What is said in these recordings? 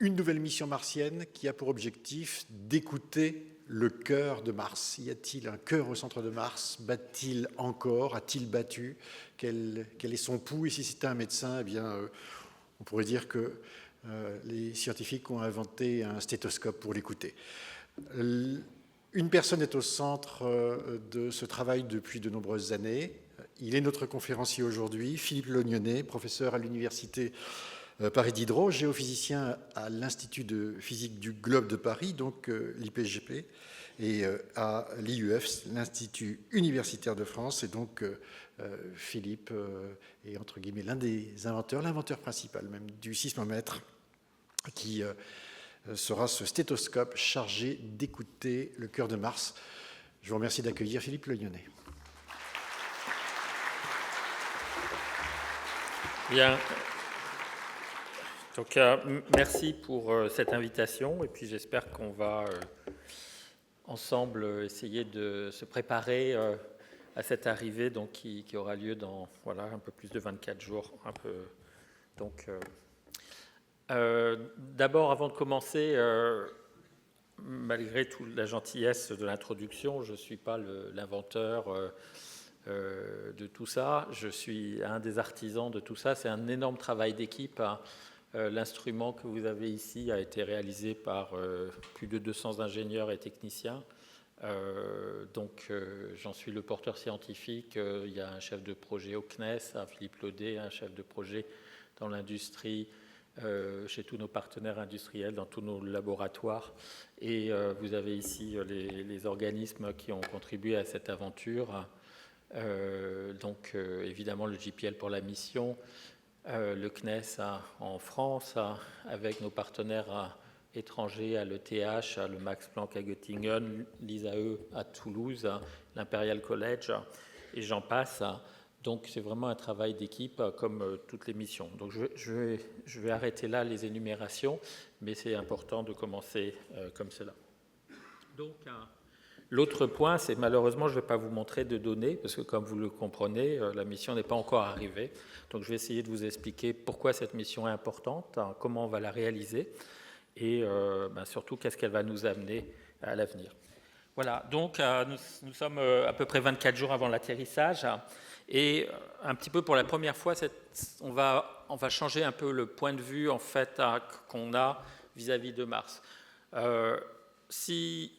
une nouvelle mission martienne qui a pour objectif d'écouter le cœur de Mars. Y a-t-il un cœur au centre de Mars? Bat-il encore? A-t-il battu? Quel est son pouls? Et si c'était un médecin, eh bien, on pourrait dire que les scientifiques ont inventé un stéthoscope pour l'écouter. Une personne est au centre de ce travail depuis de nombreuses années. Il est notre conférencier aujourd'hui, Philippe Lognonnet, professeur à l'université Paris Diderot, géophysicien à l'Institut de physique du globe de Paris, donc l'IPGP, et à l'IUF, l'Institut universitaire de France. Et donc Philippe est entre guillemets l'un des inventeurs, l'inventeur principal même du sismomètre, qui sera ce stéthoscope chargé d'écouter le cœur de Mars. Je vous remercie d'accueillir Philippe Lognonnet. Bien. Donc, merci pour cette invitation, et puis j'espère qu'on va ensemble essayer de se préparer à cette arrivée donc, qui aura lieu dans un peu plus de 24 jours. Donc, d'abord, avant de commencer, malgré toute la gentillesse de l'introduction, je ne suis pas l'inventeur de tout ça, je suis un des artisans de tout ça. C'est un énorme travail d'équipe. L'instrument que vous avez ici a été réalisé par plus de 200 ingénieurs et techniciens. Donc, j'en suis le porteur scientifique. Il y a un chef de projet au CNES, Philippe Laudet, un chef de projet dans l'industrie, chez tous nos partenaires industriels, dans tous nos laboratoires. Et vous avez ici les organismes qui ont contribué à cette aventure. Donc, évidemment, le JPL pour la mission, le CNES en France, avec nos partenaires étrangers à l'ETH, le Max Planck à Göttingen, l'ISAE à Toulouse, l'Imperial College, et j'en passe. Donc c'est vraiment un travail d'équipe comme toutes les missions. Donc je vais arrêter là les énumérations, mais c'est important de commencer comme cela. Donc l'autre point, c'est malheureusement, je ne vais pas vous montrer de données, parce que comme vous le comprenez, la mission n'est pas encore arrivée. Donc je vais essayer de vous expliquer pourquoi cette mission est importante, comment on va la réaliser, et surtout qu'est-ce qu'elle va nous amener à l'avenir. Voilà, donc nous sommes à peu près 24 jours avant l'atterrissage, et un petit peu pour la première fois, on va changer un peu le point de vue en fait qu'on a vis-à-vis de Mars. Si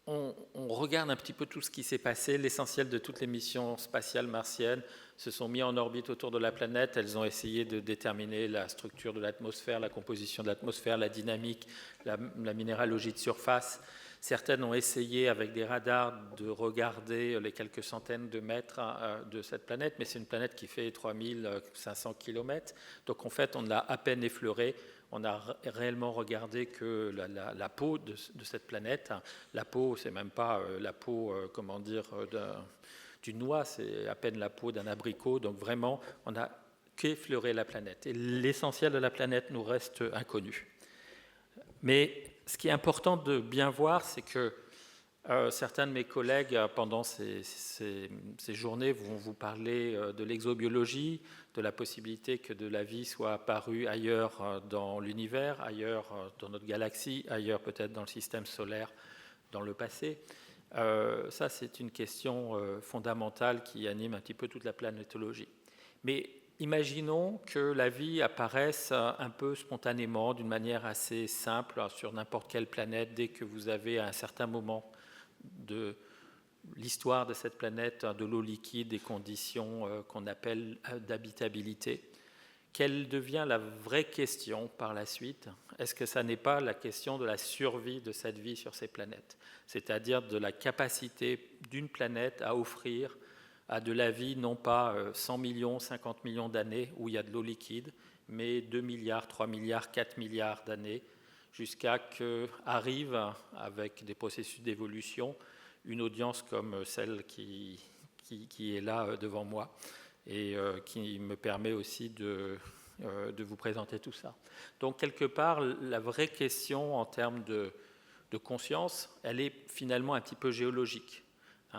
on regarde un petit peu tout ce qui s'est passé, l'essentiel de toutes les missions spatiales martiennes se sont mis en orbite autour de la planète. Elles ont essayé de déterminer la structure de l'atmosphère, la composition de l'atmosphère, la dynamique, la minéralogie de surface. Certaines ont essayé avec des radars de regarder les quelques centaines de mètres de cette planète, mais c'est une planète qui fait 3500 km. Donc en fait, on l'a à peine effleurée. On a réellement regardé que la peau de cette planète. La peau, c'est même pas la peau, d'une noix, c'est à peine la peau d'un abricot. Donc vraiment, on n'a qu'effleuré la planète. Et l'essentiel de la planète nous reste inconnu. Mais ce qui est important de bien voir, c'est que certains de mes collègues, pendant ces journées, vont vous parler de l'exobiologie, de la possibilité que de la vie soit apparue ailleurs dans l'univers, ailleurs dans notre galaxie, ailleurs peut-être dans le système solaire dans le passé. Ça, c'est une question fondamentale qui anime un petit peu toute la planétologie. Mais imaginons que la vie apparaisse un peu spontanément, d'une manière assez simple, sur n'importe quelle planète, dès que vous avez à un certain moment de l'histoire de cette planète, de l'eau liquide, des conditions qu'on appelle d'habitabilité. Quelle devient la vraie question par la suite? Est-ce que ça n'est pas la question de la survie de cette vie sur ces planètes? C'est-à-dire de la capacité d'une planète à offrir à de la vie, non pas 100 millions, 50 millions d'années où il y a de l'eau liquide, mais 2 milliards, 3 milliards, 4 milliards d'années, jusqu'à qu'arrive, avec des processus d'évolution, une audience comme celle qui est là devant moi et qui me permet aussi de vous présenter tout ça. Donc, quelque part, la vraie question en termes de conscience, elle est finalement un petit peu géologique.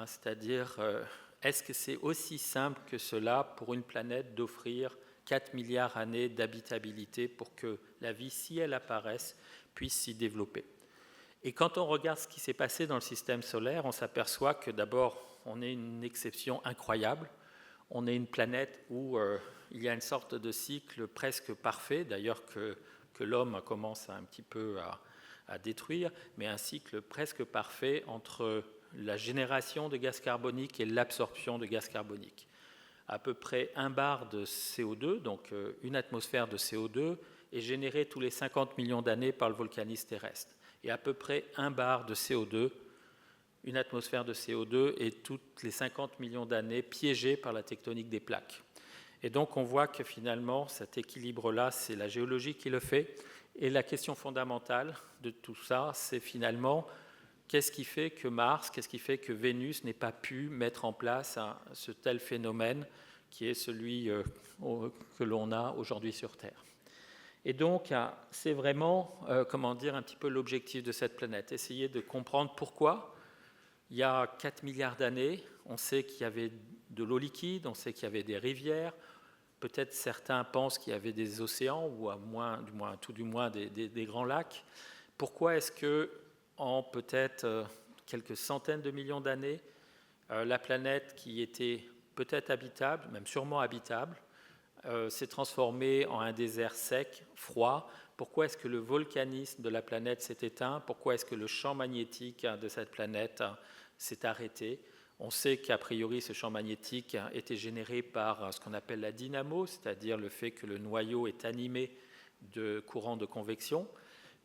C'est-à-dire, est-ce que c'est aussi simple que cela pour une planète d'offrir 4 milliards d'années d'habitabilité pour que la vie, si elle apparaisse, puisse s'y développer. Et quand on regarde ce qui s'est passé dans le système solaire, on s'aperçoit que d'abord, on est une exception incroyable. On est une planète où il y a une sorte de cycle presque parfait, d'ailleurs que l'homme commence un petit peu à détruire, mais un cycle presque parfait entre la génération de gaz carbonique et l'absorption de gaz carbonique. À peu près 1 bar de CO2, donc une atmosphère de CO2, est générée tous les 50 millions d'années par le volcanisme terrestre. Et à peu près 1 bar de CO2, une atmosphère de CO2, est toutes les 50 millions d'années piégée par la tectonique des plaques. Et donc on voit que finalement cet équilibre-là, c'est la géologie qui le fait. Et la question fondamentale de tout ça, c'est finalement qu'est-ce qui fait que Mars, qu'est-ce qui fait que Vénus n'ait pas pu mettre en place ce tel phénomène qui est celui que l'on a aujourd'hui sur Terre. Et donc, c'est vraiment, un petit peu l'objectif de cette planète, essayer de comprendre pourquoi, il y a 4 milliards d'années, on sait qu'il y avait de l'eau liquide, on sait qu'il y avait des rivières, peut-être certains pensent qu'il y avait des océans, ou tout du moins des grands lacs. Pourquoi est-ce que, en peut-être quelques centaines de millions d'années, la planète qui était peut-être habitable, même sûrement habitable, s'est transformée en un désert sec, froid? Pourquoi est-ce que le volcanisme de la planète s'est éteint? Pourquoi est-ce que le champ magnétique de cette planète s'est arrêté? On sait qu'a priori, ce champ magnétique était généré par ce qu'on appelle la dynamo, c'est-à-dire le fait que le noyau est animé de courants de convection,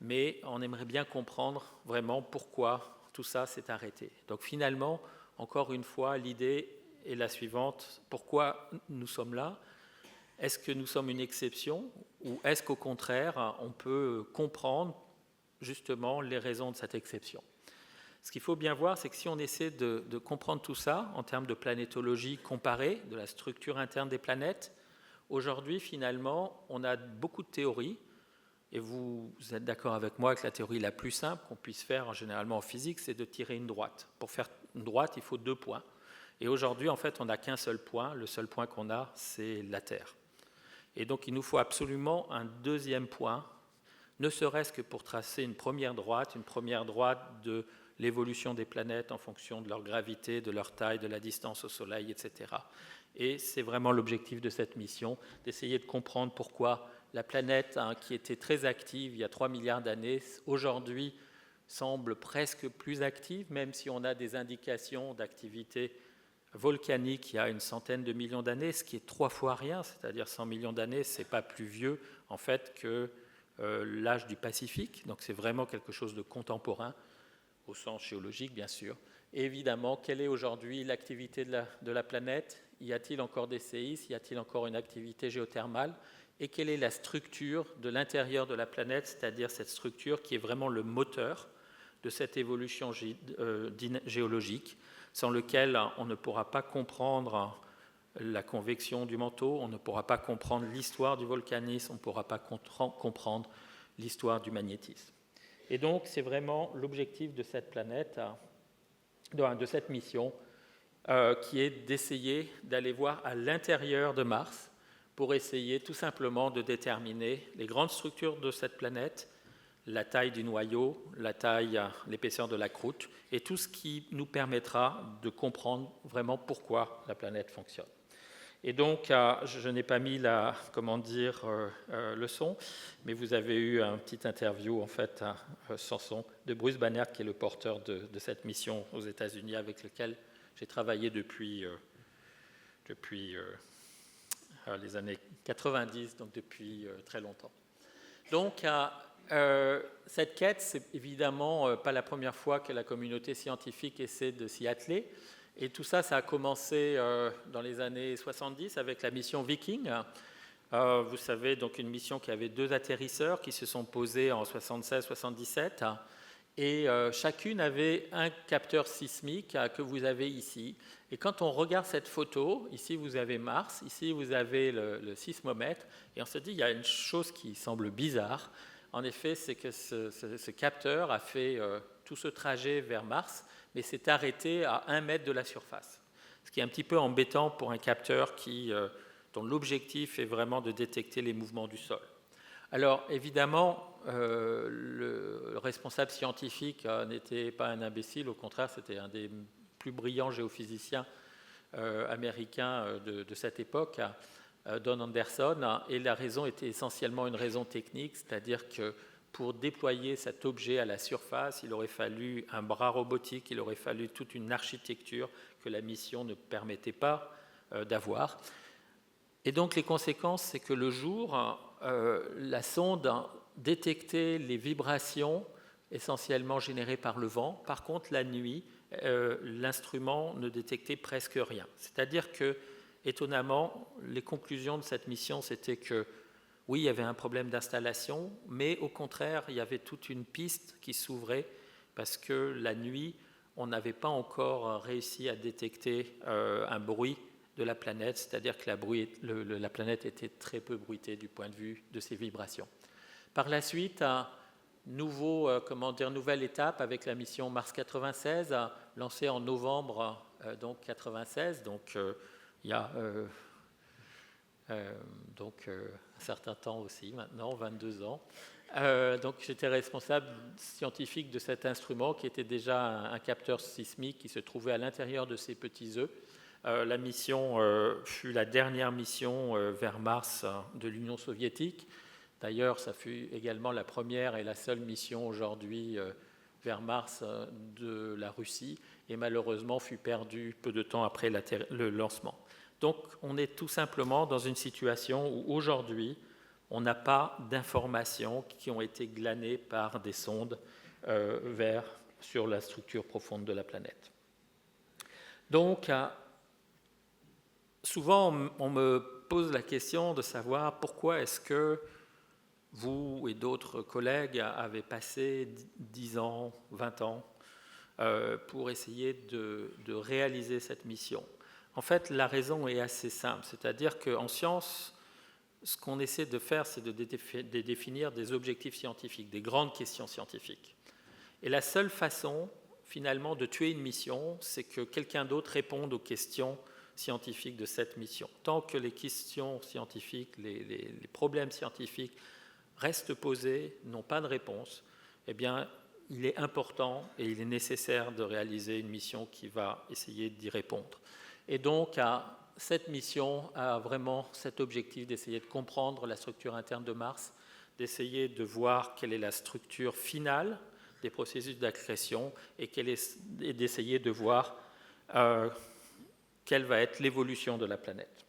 mais on aimerait bien comprendre vraiment pourquoi tout ça s'est arrêté. Donc finalement, encore une fois, l'idée est la suivante: pourquoi nous sommes là? Est-ce que nous sommes une exception ou est-ce qu'au contraire, on peut comprendre justement les raisons de cette exception? Ce qu'il faut bien voir, c'est que si on essaie de comprendre tout ça en termes de planétologie comparée, de la structure interne des planètes, aujourd'hui, finalement, on a beaucoup de théories, et vous êtes d'accord avec moi que la théorie la plus simple qu'on puisse faire généralement en physique, c'est de tirer une droite. Pour faire une droite, il faut 2 points. Et aujourd'hui, en fait, on n'a qu'un seul point. Le seul point qu'on a, c'est la Terre. Et donc, il nous faut absolument un deuxième point, ne serait-ce que pour tracer une première droite de l'évolution des planètes en fonction de leur gravité, de leur taille, de la distance au Soleil, etc. Et c'est vraiment l'objectif de cette mission, d'essayer de comprendre pourquoi la planète, qui était très active il y a 3 milliards d'années, aujourd'hui semble presque plus active, même si on a des indications d'activité volcanique il y a une centaine de millions d'années, ce qui est 3 fois rien, c'est-à-dire 100 millions d'années, ce n'est pas plus vieux en fait que l'âge du Pacifique, donc c'est vraiment quelque chose de contemporain, au sens géologique bien sûr. Et évidemment, quelle est aujourd'hui l'activité de la planète? Y a-t-il encore des séismes? Y a-t-il encore une activité géothermale? Et quelle est la structure de l'intérieur de la planète, c'est-à-dire cette structure qui est vraiment le moteur de cette évolution géologique, sans lequel on ne pourra pas comprendre la convection du manteau, on ne pourra pas comprendre l'histoire du volcanisme, on ne pourra pas comprendre l'histoire du magnétisme. Et donc, c'est vraiment l'objectif de cette planète, de cette mission, qui est d'essayer d'aller voir à l'intérieur de Mars pour essayer tout simplement de déterminer les grandes structures de cette planète, la taille du noyau, l'épaisseur de la croûte, et tout ce qui nous permettra de comprendre vraiment pourquoi la planète fonctionne. Et donc, je n'ai pas mis le son, mais vous avez eu une petite interview, en fait, sans son, de Bruce Banerdt, qui est le porteur de cette mission aux États-Unis, avec lequel j'ai travaillé depuis les années 90, donc depuis très longtemps. Donc, cette quête, c'est évidemment pas la première fois que la communauté scientifique essaie de s'y atteler. Et tout ça, ça a commencé dans les années 70 avec la mission Viking. Vous savez, donc une mission qui avait 2 atterrisseurs qui se sont posés en 76-77. Et chacune avait un capteur sismique que vous avez ici. Et quand on regarde cette photo, ici vous avez Mars, ici vous avez le sismomètre, et on se dit il y a une chose qui semble bizarre. En effet, c'est que ce capteur a fait tout ce trajet vers Mars, mais s'est arrêté à 1 mètre de la surface. Ce qui est un petit peu embêtant pour un capteur qui dont l'objectif est vraiment de détecter les mouvements du sol. Alors évidemment, le responsable scientifique n'était pas un imbécile, au contraire, c'était un des plus brillants géophysiciens américains de cette époque, Don Anderson, et la raison était essentiellement une raison technique, c'est-à-dire que pour déployer cet objet à la surface, il aurait fallu un bras robotique, il aurait fallu toute une architecture que la mission ne permettait pas d'avoir. Et donc les conséquences, c'est que le jour, la sonde détectait les vibrations essentiellement générées par le vent. Par contre, la nuit, l'instrument ne détectait presque rien. C'est-à-dire que, étonnamment, les conclusions de cette mission, c'était que oui, il y avait un problème d'installation, mais au contraire, il y avait toute une piste qui s'ouvrait parce que la nuit, on n'avait pas encore réussi à détecter un bruit de la planète, c'est-à-dire que la planète était très peu bruitée du point de vue de ses vibrations. Par la suite, nouvelle étape avec la mission Mars 96, lancée en novembre 96, donc il y a un certain temps aussi, maintenant 22 ans. Donc j'étais responsable scientifique de cet instrument qui était déjà un capteur sismique qui se trouvait à l'intérieur de ces petits œufs. La mission fut la dernière mission vers Mars de l'Union soviétique. D'ailleurs, ça fut également la première et la seule mission aujourd'hui vers Mars de la Russie et malheureusement fut perdue peu de temps après le lancement. Donc on est tout simplement dans une situation où aujourd'hui, on n'a pas d'informations qui ont été glanées par des sondes sur la structure profonde de la planète. Donc, souvent, on me pose la question de savoir pourquoi est-ce que vous et d'autres collègues avez passé 10 ans, 20 ans pour essayer de réaliser cette mission. En fait, la raison est assez simple, c'est-à-dire qu'en science, ce qu'on essaie de faire, c'est de définir des objectifs scientifiques, des grandes questions scientifiques. Et la seule façon, finalement, de tuer une mission, c'est que quelqu'un d'autre réponde aux questions scientifiques de cette mission. Tant que les questions scientifiques, les problèmes scientifiques restent posés, n'ont pas de réponse, eh bien, il est important et il est nécessaire de réaliser une mission qui va essayer d'y répondre. Et donc, cette mission a vraiment cet objectif d'essayer de comprendre la structure interne de Mars, d'essayer de voir quelle est la structure finale des processus d'accrétion et d'essayer de voir quelle va être l'évolution de la planète.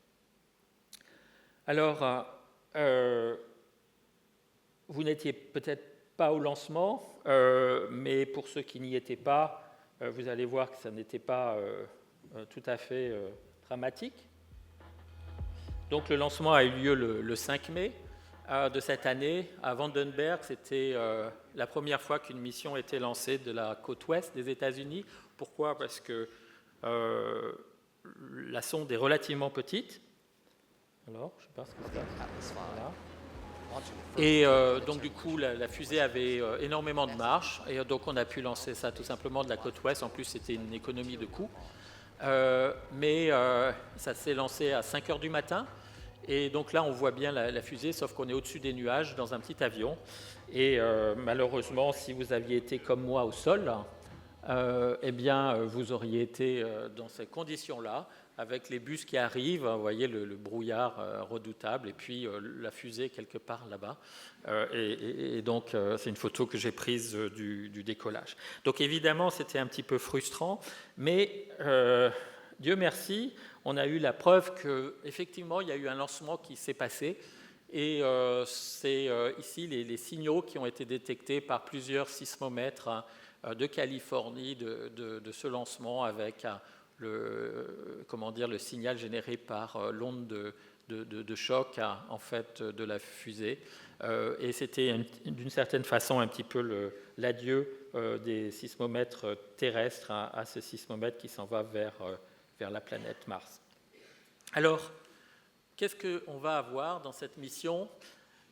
Alors, vous n'étiez peut-être pas au lancement, mais pour ceux qui n'y étaient pas, vous allez voir que ça n'était pas tout à fait dramatique. Donc le lancement a eu lieu le 5 mai de cette année à Vandenberg. C'était la première fois qu'une mission était lancée de la côte ouest des États-Unis. Pourquoi ? Parce que la sonde est relativement petite. Alors, je ne sais pas ce qui se passe. Voilà. Et donc du coup, la fusée avait énormément de marge. Et donc on a pu lancer ça tout simplement de la côte ouest. En plus, c'était une économie de coût. Mais ça s'est lancé à 5 heures du matin. Et donc là, on voit bien la fusée, sauf qu'on est au-dessus des nuages dans un petit avion. Et malheureusement, si vous aviez été comme moi au sol, eh bien, vous auriez été dans ces conditions-là, avec les bus qui arrivent, vous voyez le brouillard redoutable, et puis la fusée quelque part là-bas. Et donc, c'est une photo que j'ai prise du décollage. Donc, évidemment, c'était un petit peu frustrant, mais Dieu merci, on a eu la preuve qu'effectivement, il y a eu un lancement qui s'est passé. Et c'est ici les signaux qui ont été détectés par plusieurs sismomètres de Californie de ce lancement avec le signal généré par l'onde de choc en fait, de la fusée. Et c'était d'une certaine façon un petit peu l'adieu des sismomètres terrestres à ce sismomètre qui s'en va vers la planète Mars. Alors, qu'est-ce qu'on va avoir dans cette mission ?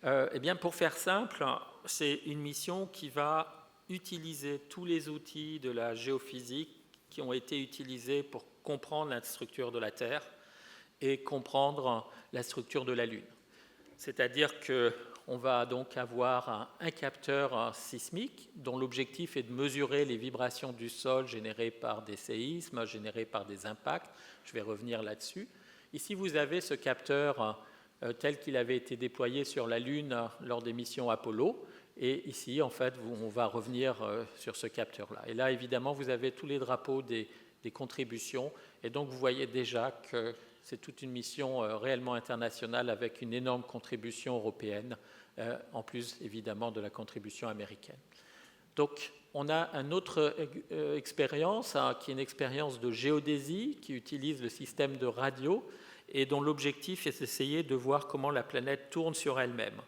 Eh bien, pour faire simple, c'est une mission qui va utiliser tous les outils de la géophysique qui ont été utilisés pour comprendre la structure de la Terre et comprendre la structure de la Lune. C'est-à-dire qu'on va donc avoir un capteur sismique dont l'objectif est de mesurer les vibrations du sol générées par des séismes, générées par des impacts. Je vais revenir là-dessus. Ici, vous avez ce capteur tel qu'il avait été déployé sur la Lune lors des missions Apollo. Et ici, en fait, on va revenir sur ce capteur-là. Et là, évidemment, vous avez tous les drapeaux des contributions. Et donc, vous voyez déjà que c'est toute une mission réellement internationale avec une énorme contribution européenne, en plus, évidemment, de la contribution américaine. Donc, on a une autre expérience, qui est une expérience de géodésie, qui utilise le système de radio et dont l'objectif est d'essayer de voir comment la planète tourne sur elle-même.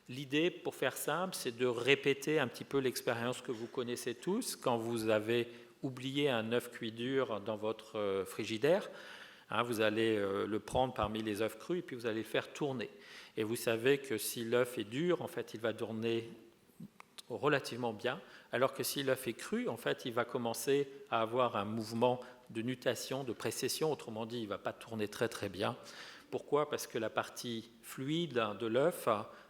L'idée, pour faire simple, c'est de répéter un petit peu l'expérience que vous connaissez tous quand vous avez oublié un œuf cuit dur dans votre frigidaire. Vous allez le prendre parmi les œufs crus et puis vous allez le faire tourner. Et vous savez que si l'œuf est dur, en fait, il va tourner relativement bien, alors que si l'œuf est cru, en fait, il va commencer à avoir un mouvement de nutation, de précession, autrement dit, il ne va pas tourner très très bien. Pourquoi ? Parce que la partie fluide de l'œuf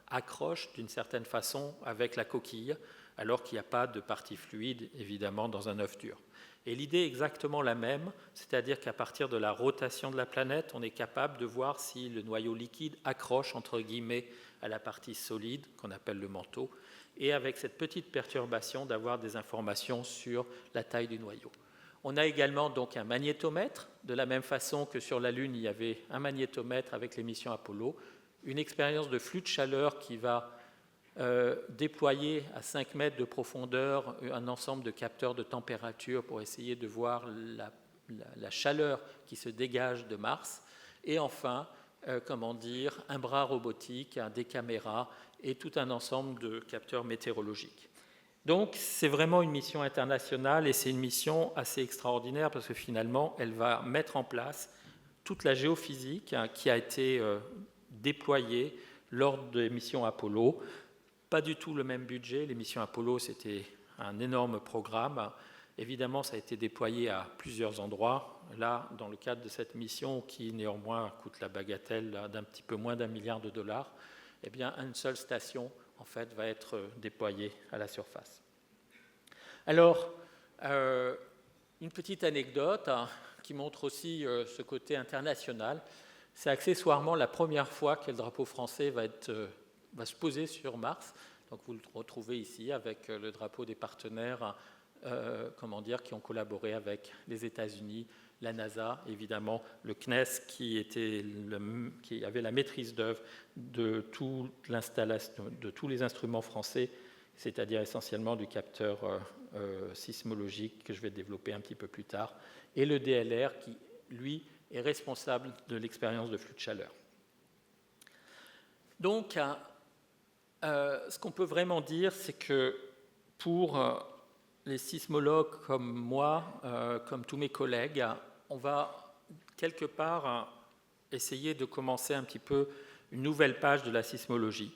accroche d'une certaine façon avec la coquille, alors qu'il n'y a pas de partie fluide, évidemment, dans un œuf dur. Et l'idée est exactement la même, c'est-à-dire qu'à partir de la rotation de la planète, on est capable de voir si le noyau liquide accroche, entre guillemets, à la partie solide, qu'on appelle le manteau, et avec cette petite perturbation, d'avoir des informations sur la taille du noyau. On a également donc un magnétomètre, de la même façon que sur la Lune, il y avait un magnétomètre avec les missions Apollo, une expérience de flux de chaleur qui va déployer à 5 mètres de profondeur un ensemble de capteurs de température pour essayer de voir la chaleur qui se dégage de Mars. Et enfin, un bras robotique, des caméras et tout un ensemble de capteurs météorologiques. Donc, c'est vraiment une mission internationale et c'est une mission assez extraordinaire parce que finalement, elle va mettre en place toute la géophysique qui a été déployée lors des missions Apollo. Pas du tout le même budget. Les missions Apollo, c'était un énorme programme. Évidemment, ça a été déployé à plusieurs endroits. Là, dans le cadre de cette mission, qui néanmoins coûte la bagatelle d'un petit peu moins d'1 milliard de dollars, eh bien, une seule station, en fait, va être déployée à la surface. Alors, une petite anecdote qui montre aussi ce côté international. C'est accessoirement la première fois que le drapeau français va se poser sur Mars. Donc vous le retrouvez ici avec le drapeau des partenaires qui ont collaboré avec les États-Unis, la NASA, évidemment le CNES qui avait la maîtrise d'œuvre de toute l'installation, de tous les instruments français, c'est-à-dire essentiellement du capteur sismologique que je vais développer un petit peu plus tard, et le DLR qui, lui, est responsable de l'expérience de flux de chaleur. Donc, ce qu'on peut vraiment dire, c'est que pour les sismologues comme moi, comme tous mes collègues, on va quelque part essayer de commencer un petit peu une nouvelle page de la sismologie.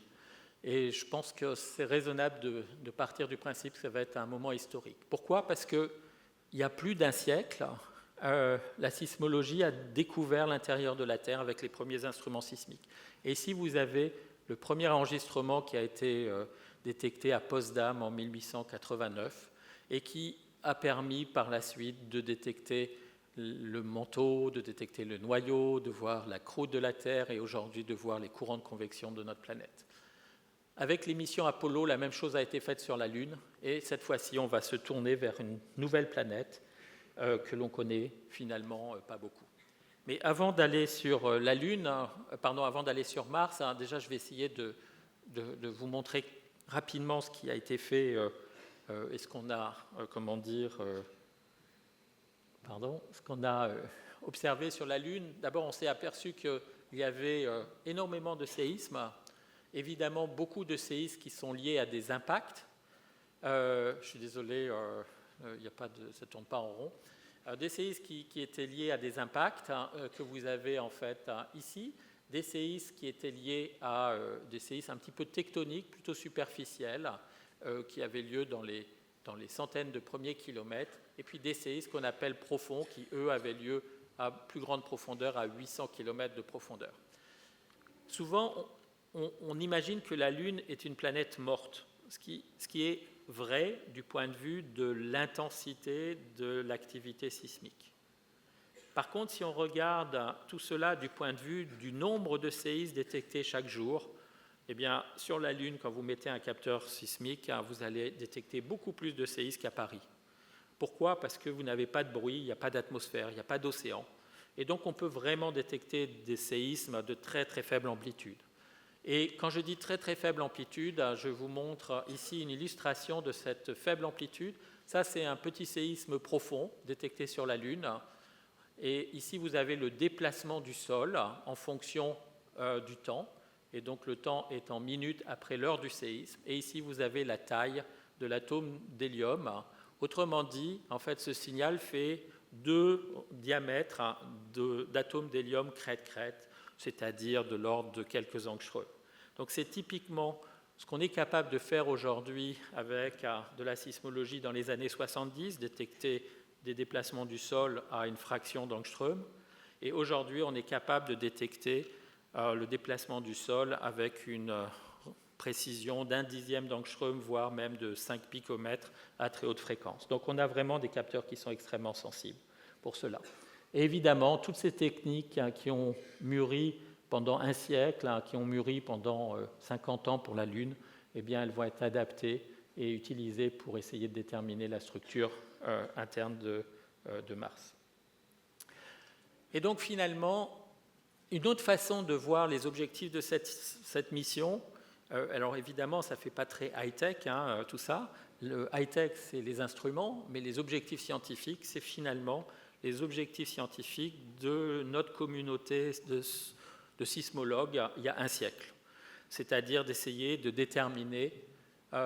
Et je pense que c'est raisonnable de partir du principe que ça va être un moment historique. Pourquoi ? Parce qu'il y a plus d'1 siècle, la sismologie a découvert l'intérieur de la Terre avec les premiers instruments sismiques. Et ici, vous avez le premier enregistrement qui a été détecté à Potsdam en 1889 et qui a permis par la suite de détecter le manteau, de détecter le noyau, de voir la croûte de la Terre et aujourd'hui de voir les courants de convection de notre planète. Avec les missions Apollo, la même chose a été faite sur la Lune et cette fois-ci, on va se tourner vers une nouvelle planète que l'on connaît finalement pas beaucoup. Mais avant d'aller sur la Lune, avant d'aller sur Mars, déjà je vais essayer de vous montrer rapidement ce qui a été fait et ce qu'on a, ce qu'on a observé sur la Lune. D'abord, on s'est aperçu qu'il y avait énormément de séismes, évidemment beaucoup de séismes qui sont liés à des impacts. Je suis désolé, ça ne tourne pas en rond. Des séismes qui étaient liés à des impacts que vous avez en fait ici, des séismes qui étaient liés à des séismes un petit peu tectoniques, plutôt superficiels, qui avaient lieu dans les centaines de premiers kilomètres, et puis des séismes qu'on appelle profonds, qui eux avaient lieu à plus grande profondeur, à 800 km de profondeur. Souvent, on imagine que la Lune est une planète morte, ce qui est vrai du point de vue de l'intensité de l'activité sismique. Par contre, si on regarde tout cela du point de vue du nombre de séismes détectés chaque jour, eh bien, sur la Lune, quand vous mettez un capteur sismique, vous allez détecter beaucoup plus de séismes qu'à Paris. Pourquoi ? Parce que vous n'avez pas de bruit, il n'y a pas d'atmosphère, il n'y a pas d'océan. Et donc, on peut vraiment détecter des séismes de très, très faible amplitude. Et quand je dis très, très faible amplitude, je vous montre ici une illustration de cette faible amplitude. Ça, c'est un petit séisme profond détecté sur la Lune. Et ici, vous avez le déplacement du sol en fonction du temps. Et donc, le temps est en minutes après l'heure du séisme. Et ici, vous avez la taille de l'atome d'hélium. Autrement dit, en fait, ce signal fait 2 diamètres d'atomes d'hélium crête-crête, c'est-à-dire de l'ordre de quelques angstroms. Donc, c'est typiquement ce qu'on est capable de faire aujourd'hui avec de la sismologie dans les années 70, détecter des déplacements du sol à une fraction d'angstrom. Et aujourd'hui, on est capable de détecter le déplacement du sol avec une précision d'1 dixième d'angstrom, voire même de 5 picomètres à très haute fréquence. Donc on a vraiment des capteurs qui sont extrêmement sensibles pour cela. Et évidemment, toutes ces techniques qui ont mûri pendant un siècle, qui ont mûri pendant 50 ans pour la Lune, eh bien, elles vont être adaptées et utilisées pour essayer de déterminer la structure interne de Mars. Et donc finalement, une autre façon de voir les objectifs de cette mission, alors évidemment, ça ne fait pas très high-tech, tout ça. Le high-tech, c'est les instruments, mais les objectifs scientifiques, c'est finalement les objectifs scientifiques de notre communauté de sismologues il y a un siècle. C'est-à-dire d'essayer de déterminer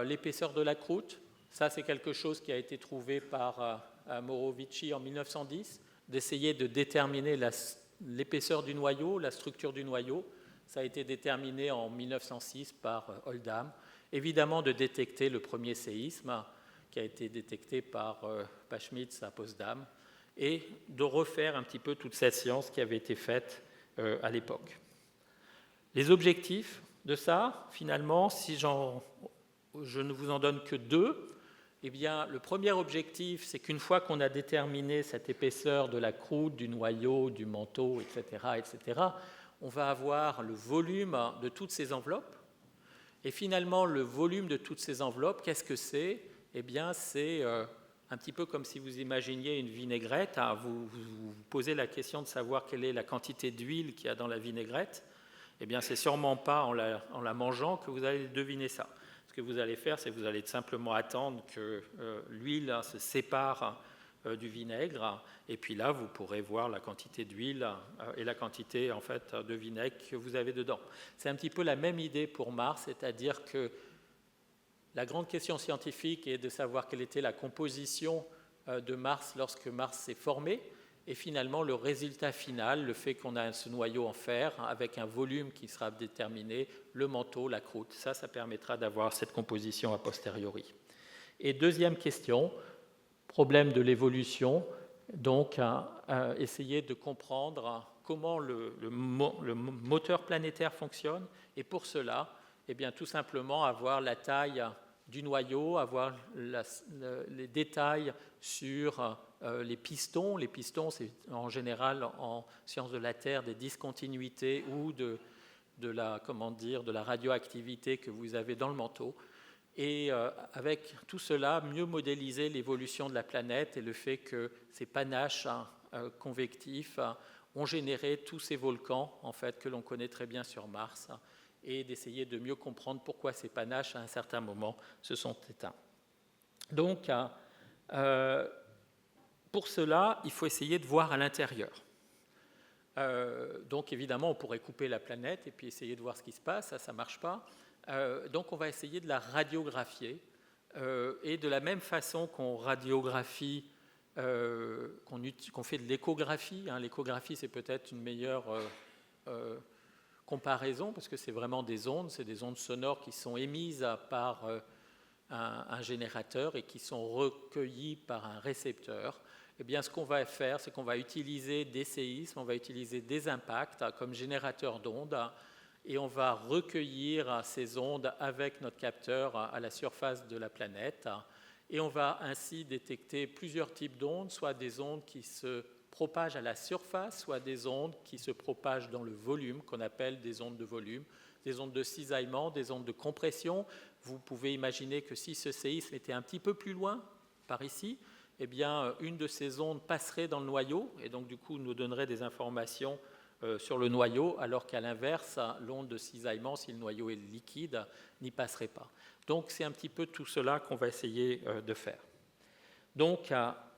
l'épaisseur de la croûte. Ça, c'est quelque chose qui a été trouvé par Morovici en 1910, d'essayer de déterminer l'épaisseur du noyau, la structure du noyau. Ça a été déterminé en 1906 par Oldham. Évidemment, de détecter le premier séisme qui a été détecté par Paschmitz à Potsdam et de refaire un petit peu toute cette science qui avait été faite à l'époque. Les objectifs de ça, finalement, si je ne vous en donne que 2, eh bien, le premier objectif, c'est qu'une fois qu'on a déterminé cette épaisseur de la croûte, du noyau, du manteau, etc., on va avoir le volume de toutes ces enveloppes. Et finalement, le volume de toutes ces enveloppes, qu'est-ce que c'est ? Eh bien, c'est un petit peu comme si vous imaginiez une vinaigrette. Vous vous posez la question de savoir quelle est la quantité d'huile qu'il y a dans la vinaigrette. Eh bien, c'est sûrement pas en la mangeant que vous allez deviner ça. Ce que vous allez faire, c'est que vous allez simplement attendre que l'huile se sépare du vinaigre, et puis là, vous pourrez voir la quantité d'huile et la quantité en fait, de vinaigre que vous avez dedans. C'est un petit peu la même idée pour Mars, c'est-à-dire que la grande question scientifique est de savoir quelle était la composition de Mars lorsque Mars s'est formé, et finalement, le résultat final, le fait qu'on a ce noyau en fer avec un volume qui sera déterminé, le manteau, la croûte, ça permettra d'avoir cette composition a posteriori. Et deuxième question, problème de l'évolution, donc essayer de comprendre comment le moteur planétaire fonctionne, et pour cela, eh bien, tout simplement avoir la taille du noyau, avoir les détails sur les pistons. Les pistons, c'est en général en sciences de la Terre des discontinuités ou de la radioactivité que vous avez dans le manteau. Et avec tout cela, mieux modéliser l'évolution de la planète et le fait que ces panaches convectifs ont généré tous ces volcans en fait, que l'on connaît très bien sur Mars, et d'essayer de mieux comprendre pourquoi ces panaches, à un certain moment, se sont éteints. Donc, pour cela, il faut essayer de voir à l'intérieur. Donc, évidemment, on pourrait couper la planète et puis essayer de voir ce qui se passe. Ça ne marche pas. Donc, on va essayer de la radiographier. Et de la même façon qu'on radiographie, qu'on fait de l'échographie, l'échographie, c'est peut-être une meilleure comparaison, parce que c'est vraiment des ondes sonores qui sont émises par un générateur et qui sont recueillies par un récepteur. eh bien, ce qu'on va faire, c'est qu'on va utiliser des séismes, on va utiliser des impacts comme générateurs d'ondes, et on va recueillir ces ondes avec notre capteur à la surface de la planète. Et on va ainsi détecter plusieurs types d'ondes, soit des ondes qui se propagent à la surface, soit des ondes qui se propagent dans le volume, qu'on appelle des ondes de volume, des ondes de cisaillement, des ondes de compression. Vous pouvez imaginer que si ce séisme était un petit peu plus loin, par ici, eh bien, une de ces ondes passerait dans le noyau et donc du coup nous donnerait des informations sur le noyau, alors qu'à l'inverse, l'onde de cisaillement, si le noyau est liquide, n'y passerait pas. Donc c'est un petit peu tout cela qu'on va essayer de faire. Donc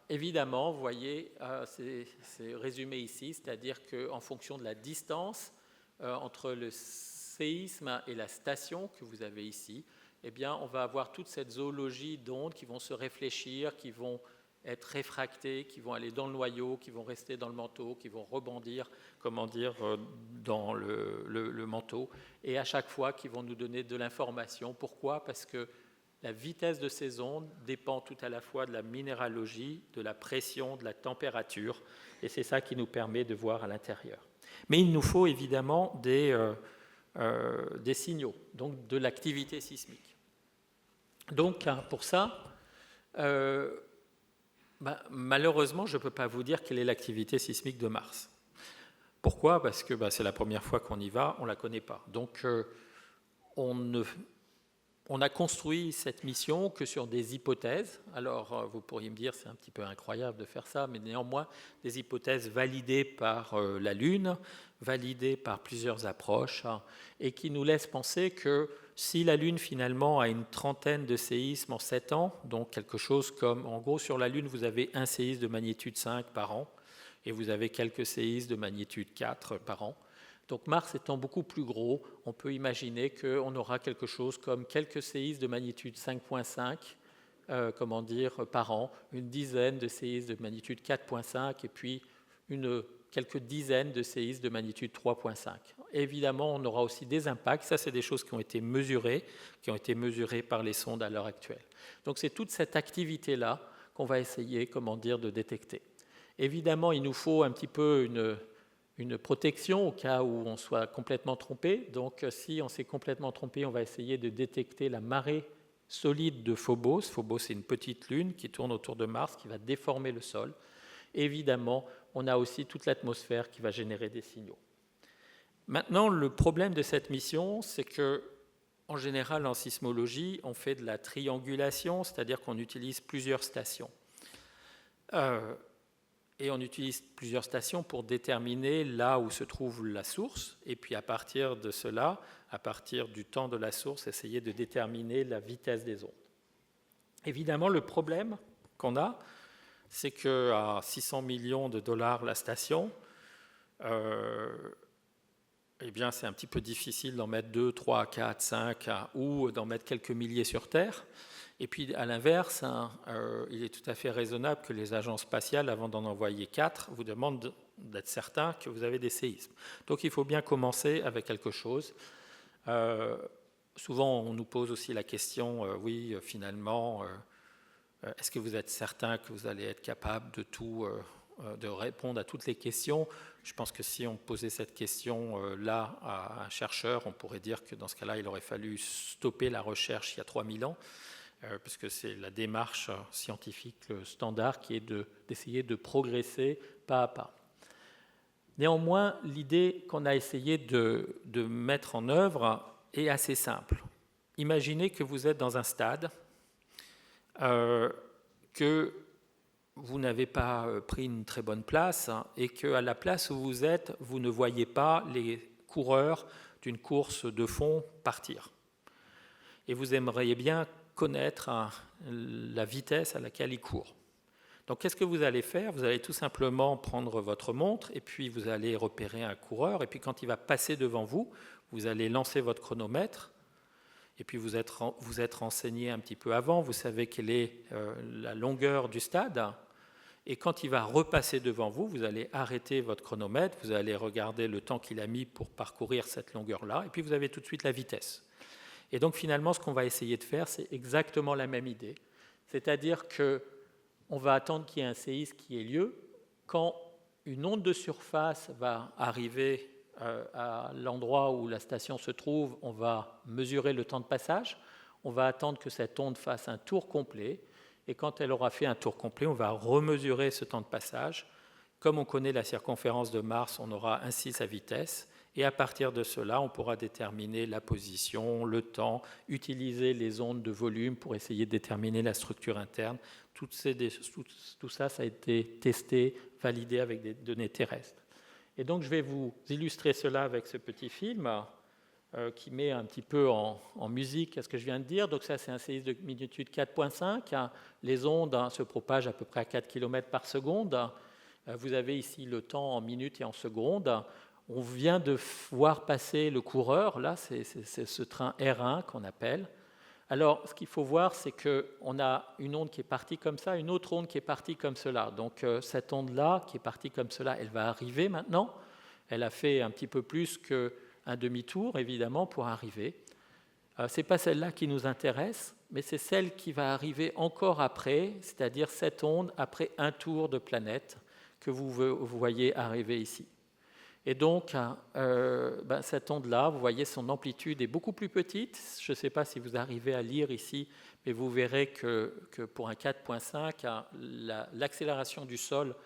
évidemment, vous voyez, c'est résumé ici, c'est-à-dire qu'en fonction de la distance entre le séisme et la station que vous avez ici, eh bien, on va avoir toute cette zoologie d'ondes qui vont se réfléchir, qui vont être réfractées, qui vont aller dans le noyau, qui vont rester dans le manteau, qui vont rebondir, dans le manteau, et à chaque fois qui vont nous donner de l'information. Pourquoi ? Parce que la vitesse de ces ondes dépend tout à la fois de la minéralogie, de la pression, de la température, et c'est ça qui nous permet de voir à l'intérieur. Mais il nous faut évidemment des signaux, donc de l'activité sismique. Donc pour ça, malheureusement, je ne peux pas vous dire quelle est l'activité sismique de Mars. Pourquoi ? Parce que c'est la première fois qu'on y va, on ne la connaît pas. Donc on a construit cette mission que sur des hypothèses. Alors vous pourriez me dire c'est un petit peu incroyable de faire ça, mais néanmoins des hypothèses validées par la Lune, validées par plusieurs approches, et qui nous laissent penser que si la Lune finalement a une trentaine de séismes en 7 ans, donc quelque chose comme, en gros sur la Lune vous avez un séisme de magnitude 5 par an, et vous avez quelques séismes de magnitude 4 par an. Donc Mars étant beaucoup plus gros, on peut imaginer qu'on aura quelque chose comme quelques séismes de magnitude 5.5 par an, une dizaine de séismes de magnitude 4.5 et puis quelques dizaines de séismes de magnitude 3.5. Évidemment, on aura aussi des impacts. Ça, c'est des choses qui ont été mesurées par les sondes à l'heure actuelle. Donc c'est toute cette activité-là qu'on va essayer, de détecter. Évidemment, il nous faut un petit peu une protection au cas où on soit complètement trompé. Donc si on s'est complètement trompé, on va essayer de détecter la marée solide de Phobos. Phobos, c'est une petite lune qui tourne autour de Mars, qui va déformer le sol. Évidemment, on a aussi toute l'atmosphère qui va générer des signaux. Maintenant, le problème de cette mission, c'est que, en général, en sismologie, on fait de la triangulation, c'est-à-dire qu'on utilise plusieurs stations. Et on utilise plusieurs stations pour déterminer là où se trouve la source, et puis à partir de cela, à partir du temps de la source, essayer de déterminer la vitesse des ondes. Évidemment, le problème qu'on a, c'est qu'à 600 millions de dollars la station, c'est un petit peu difficile d'en mettre 2, 3, 4, 5 ou d'en mettre quelques milliers sur Terre. Et puis à l'inverse, il est tout à fait raisonnable que les agences spatiales, avant d'en envoyer 4, vous demandent d'être certains que vous avez des séismes. Donc il faut bien commencer avec quelque chose. Souvent on nous pose aussi la question, finalement, est-ce que vous êtes certain que vous allez être capable de répondre à toutes les questions ? Je pense que si on posait cette question-là à un chercheur, on pourrait dire que dans ce cas-là, il aurait fallu stopper la recherche il y a 3000 ans, parce que c'est la démarche scientifique standard qui est d'essayer de progresser pas à pas. Néanmoins, l'idée qu'on a essayé de mettre en œuvre est assez simple. Imaginez que vous êtes dans un stade, que vous n'avez pas pris une très bonne place et qu'à la place où vous êtes, vous ne voyez pas les coureurs d'une course de fond partir. Et vous aimeriez bien connaître la vitesse à laquelle ils courent. Donc qu'est-ce que vous allez faire ? Vous allez tout simplement prendre votre montre et puis vous allez repérer un coureur et puis quand il va passer devant vous, vous allez lancer votre chronomètre et puis vous êtes renseigné un petit peu avant, vous savez quelle est la longueur du stade et quand il va repasser devant vous, vous allez arrêter votre chronomètre, vous allez regarder le temps qu'il a mis pour parcourir cette longueur-là et puis vous avez tout de suite la vitesse. Et donc finalement, ce qu'on va essayer de faire, c'est exactement la même idée. C'est-à-dire qu'on on va attendre qu'il y ait un séisme qui ait lieu. Quand une onde de surface va arriver à l'endroit où la station se trouve, on va mesurer le temps de passage, on va attendre que cette onde fasse un tour complet, et quand elle aura fait un tour complet, on va remesurer ce temps de passage. Comme on connaît la circonférence de Mars, on aura ainsi sa vitesse, et à partir de cela, on pourra déterminer la position, le temps, utiliser les ondes de volume pour essayer de déterminer la structure interne. Tout ça, ça a été testé, validé avec des données terrestres. Et donc, je vais vous illustrer cela avec ce petit film qui met un petit peu en musique ce que je viens de dire. Donc ça, c'est un séisme de magnitude 4.5. Les ondes se propagent à peu près à 4 km par seconde. Vous avez ici le temps en minutes et en secondes. On vient de voir passer le coureur. Là, c'est ce train R1 qu'on appelle. Alors, ce qu'il faut voir, c'est qu'on a une onde qui est partie comme ça, une autre onde qui est partie comme cela. Donc, cette onde-là, qui est partie comme cela, elle va arriver maintenant. Elle a fait un petit peu plus qu'un demi-tour, évidemment, pour arriver. Ce n'est pas celle-là qui nous intéresse, mais c'est celle qui va arriver encore après, c'est-à-dire cette onde après un tour de planète que vous voyez arriver ici. Et donc, cette onde-là, vous voyez, son amplitude est beaucoup plus petite. Je ne sais pas si vous arrivez à lire ici, mais vous verrez que pour un 4.5, l'accélération du sol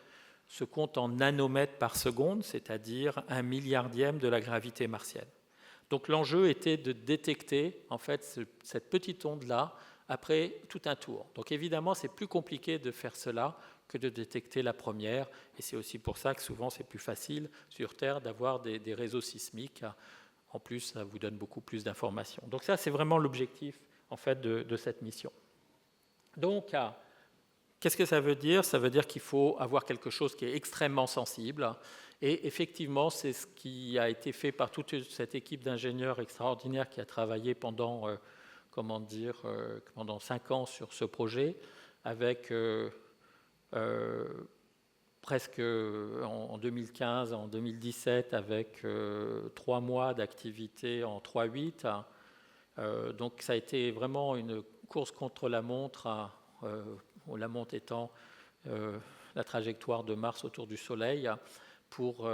se compte en nanomètres par seconde, c'est-à-dire 1 milliardième de la gravité martienne. Donc l'enjeu était de détecter en fait cette petite onde-là après tout un tour. Donc évidemment, c'est plus compliqué de faire cela que de détecter la première, et c'est aussi pour ça que souvent c'est plus facile sur Terre d'avoir des réseaux sismiques. En plus, ça vous donne beaucoup plus d'informations. Donc ça, c'est vraiment l'objectif en fait de cette mission. Donc, qu'est-ce que ça veut dire ? Ça veut dire qu'il faut avoir quelque chose qui est extrêmement sensible. Et effectivement, c'est ce qui a été fait par toute cette équipe d'ingénieurs extraordinaires qui a travaillé pendant 5 ans sur ce projet, avec presque en 2015, en 2017, avec 3 mois d'activité en 3-8. Donc ça a été vraiment une course contre la montre, la montre étant la trajectoire de Mars autour du Soleil, pour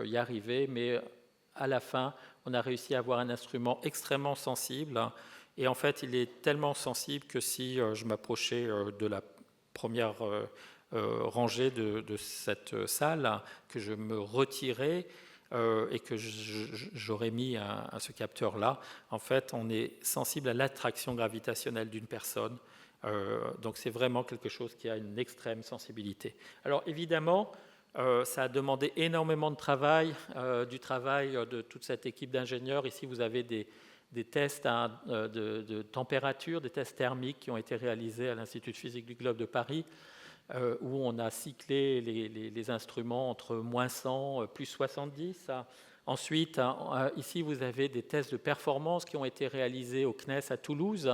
y arriver. Mais à la fin, on a réussi à avoir un instrument extrêmement sensible. Et en fait, il est tellement sensible que si je m'approchais de la première rangée de cette salle, que je me retirais et que j'aurais mis ce capteur-là, en fait, on est sensible à l'attraction gravitationnelle d'une personne. Donc c'est vraiment quelque chose qui a une extrême sensibilité. Alors évidemment, ça a demandé énormément de travail, du travail de toute cette équipe d'ingénieurs. Ici, vous avez des tests de température, des tests thermiques qui ont été réalisés à l'Institut de physique du globe de Paris, où on a cyclé les instruments entre -100, +70. Ensuite, ici, vous avez des tests de performance qui ont été réalisés au CNES à Toulouse,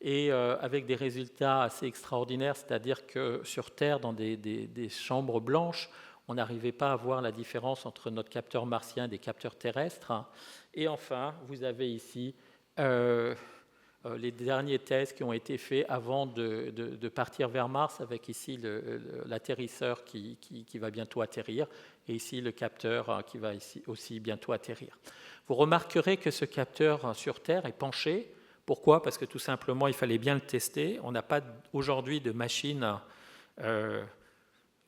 et avec des résultats assez extraordinaires, c'est-à-dire que sur Terre, dans des chambres blanches, on n'arrivait pas à voir la différence entre notre capteur martien et des capteurs terrestres. Et enfin, vous avez ici les derniers tests qui ont été faits avant de partir vers Mars, avec ici l'atterrisseur qui va bientôt atterrir, et ici le capteur qui va ici aussi bientôt atterrir. Vous remarquerez que ce capteur sur Terre est penché. Pourquoi ? Parce que tout simplement, il fallait bien le tester. On n'a pas aujourd'hui de machine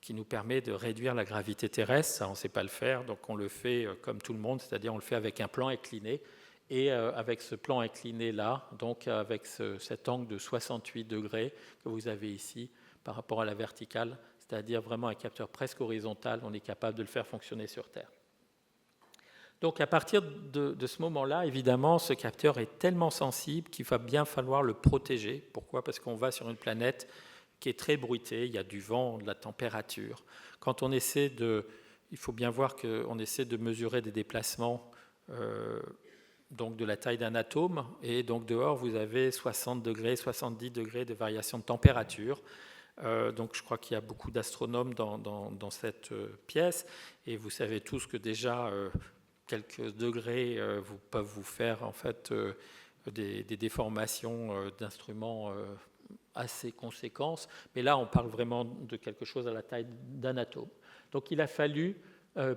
qui nous permet de réduire la gravité terrestre. Ça, on ne sait pas le faire, donc on le fait comme tout le monde, c'est-à-dire on le fait avec un plan incliné. Et avec ce plan incliné-là, donc avec cet angle de 68 degrés que vous avez ici par rapport à la verticale, c'est-à-dire vraiment un capteur presque horizontal, on est capable de le faire fonctionner sur Terre. Donc à partir de ce moment-là, évidemment, ce capteur est tellement sensible qu'il va bien falloir le protéger. Pourquoi ? Parce qu'on va sur une planète qui est très bruitée, il y a du vent, de la température. Quand on essaie il faut bien voir qu'on essaie de mesurer des déplacements donc de la taille d'un atome, et donc dehors vous avez 60 degrés, 70 degrés de variation de température. Donc je crois qu'il y a beaucoup d'astronomes dans cette pièce, et vous savez tous que déjà quelques degrés peuvent vous faire en fait des déformations d'instruments assez conséquence, mais là on parle vraiment de quelque chose à la taille d'un atome. Donc il a fallu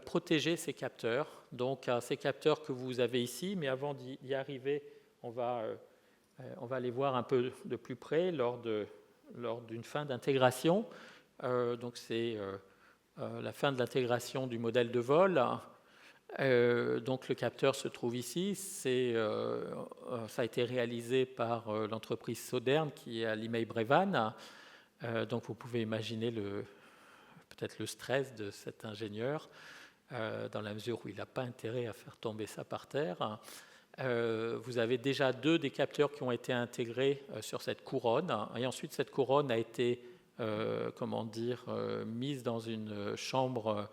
protéger ces capteurs, donc ces capteurs que vous avez ici, mais avant d'y arriver, on va les voir un peu de plus près lors d'une fin d'intégration. Donc c'est la fin de l'intégration du modèle de vol. Donc le capteur se trouve ici. Ça a été réalisé par l'entreprise Sauderne qui est à Limeil-Brévannes. Donc vous pouvez imaginer peut-être le stress de cet ingénieur dans la mesure où il n'a pas intérêt à faire tomber ça par terre. Vous avez déjà 2 des capteurs qui ont été intégrés sur cette couronne, et ensuite cette couronne a été mise dans une chambre,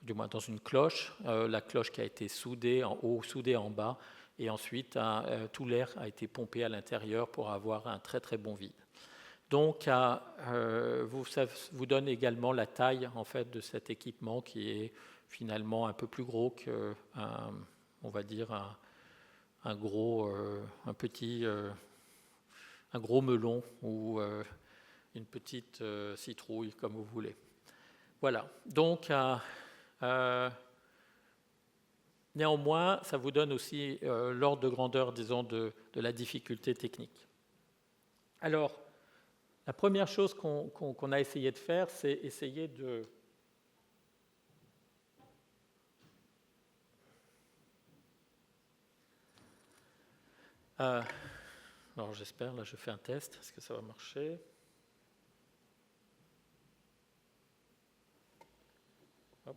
du moins dans une cloche, la cloche qui a été soudée en haut, soudée en bas, et ensuite tout l'air a été pompé à l'intérieur pour avoir un très très bon vide. Donc ça vous donne également la taille en fait de cet équipement qui est finalement un peu plus gros qu'un gros melon ou une petite citrouille, comme vous voulez. Voilà. Donc, néanmoins, ça vous donne aussi l'ordre de grandeur, disons, de la difficulté technique. Alors, la première chose qu'on a essayé de faire, c'est essayer de... alors j'espère, là je fais un test, est-ce que ça va marcher? Hop,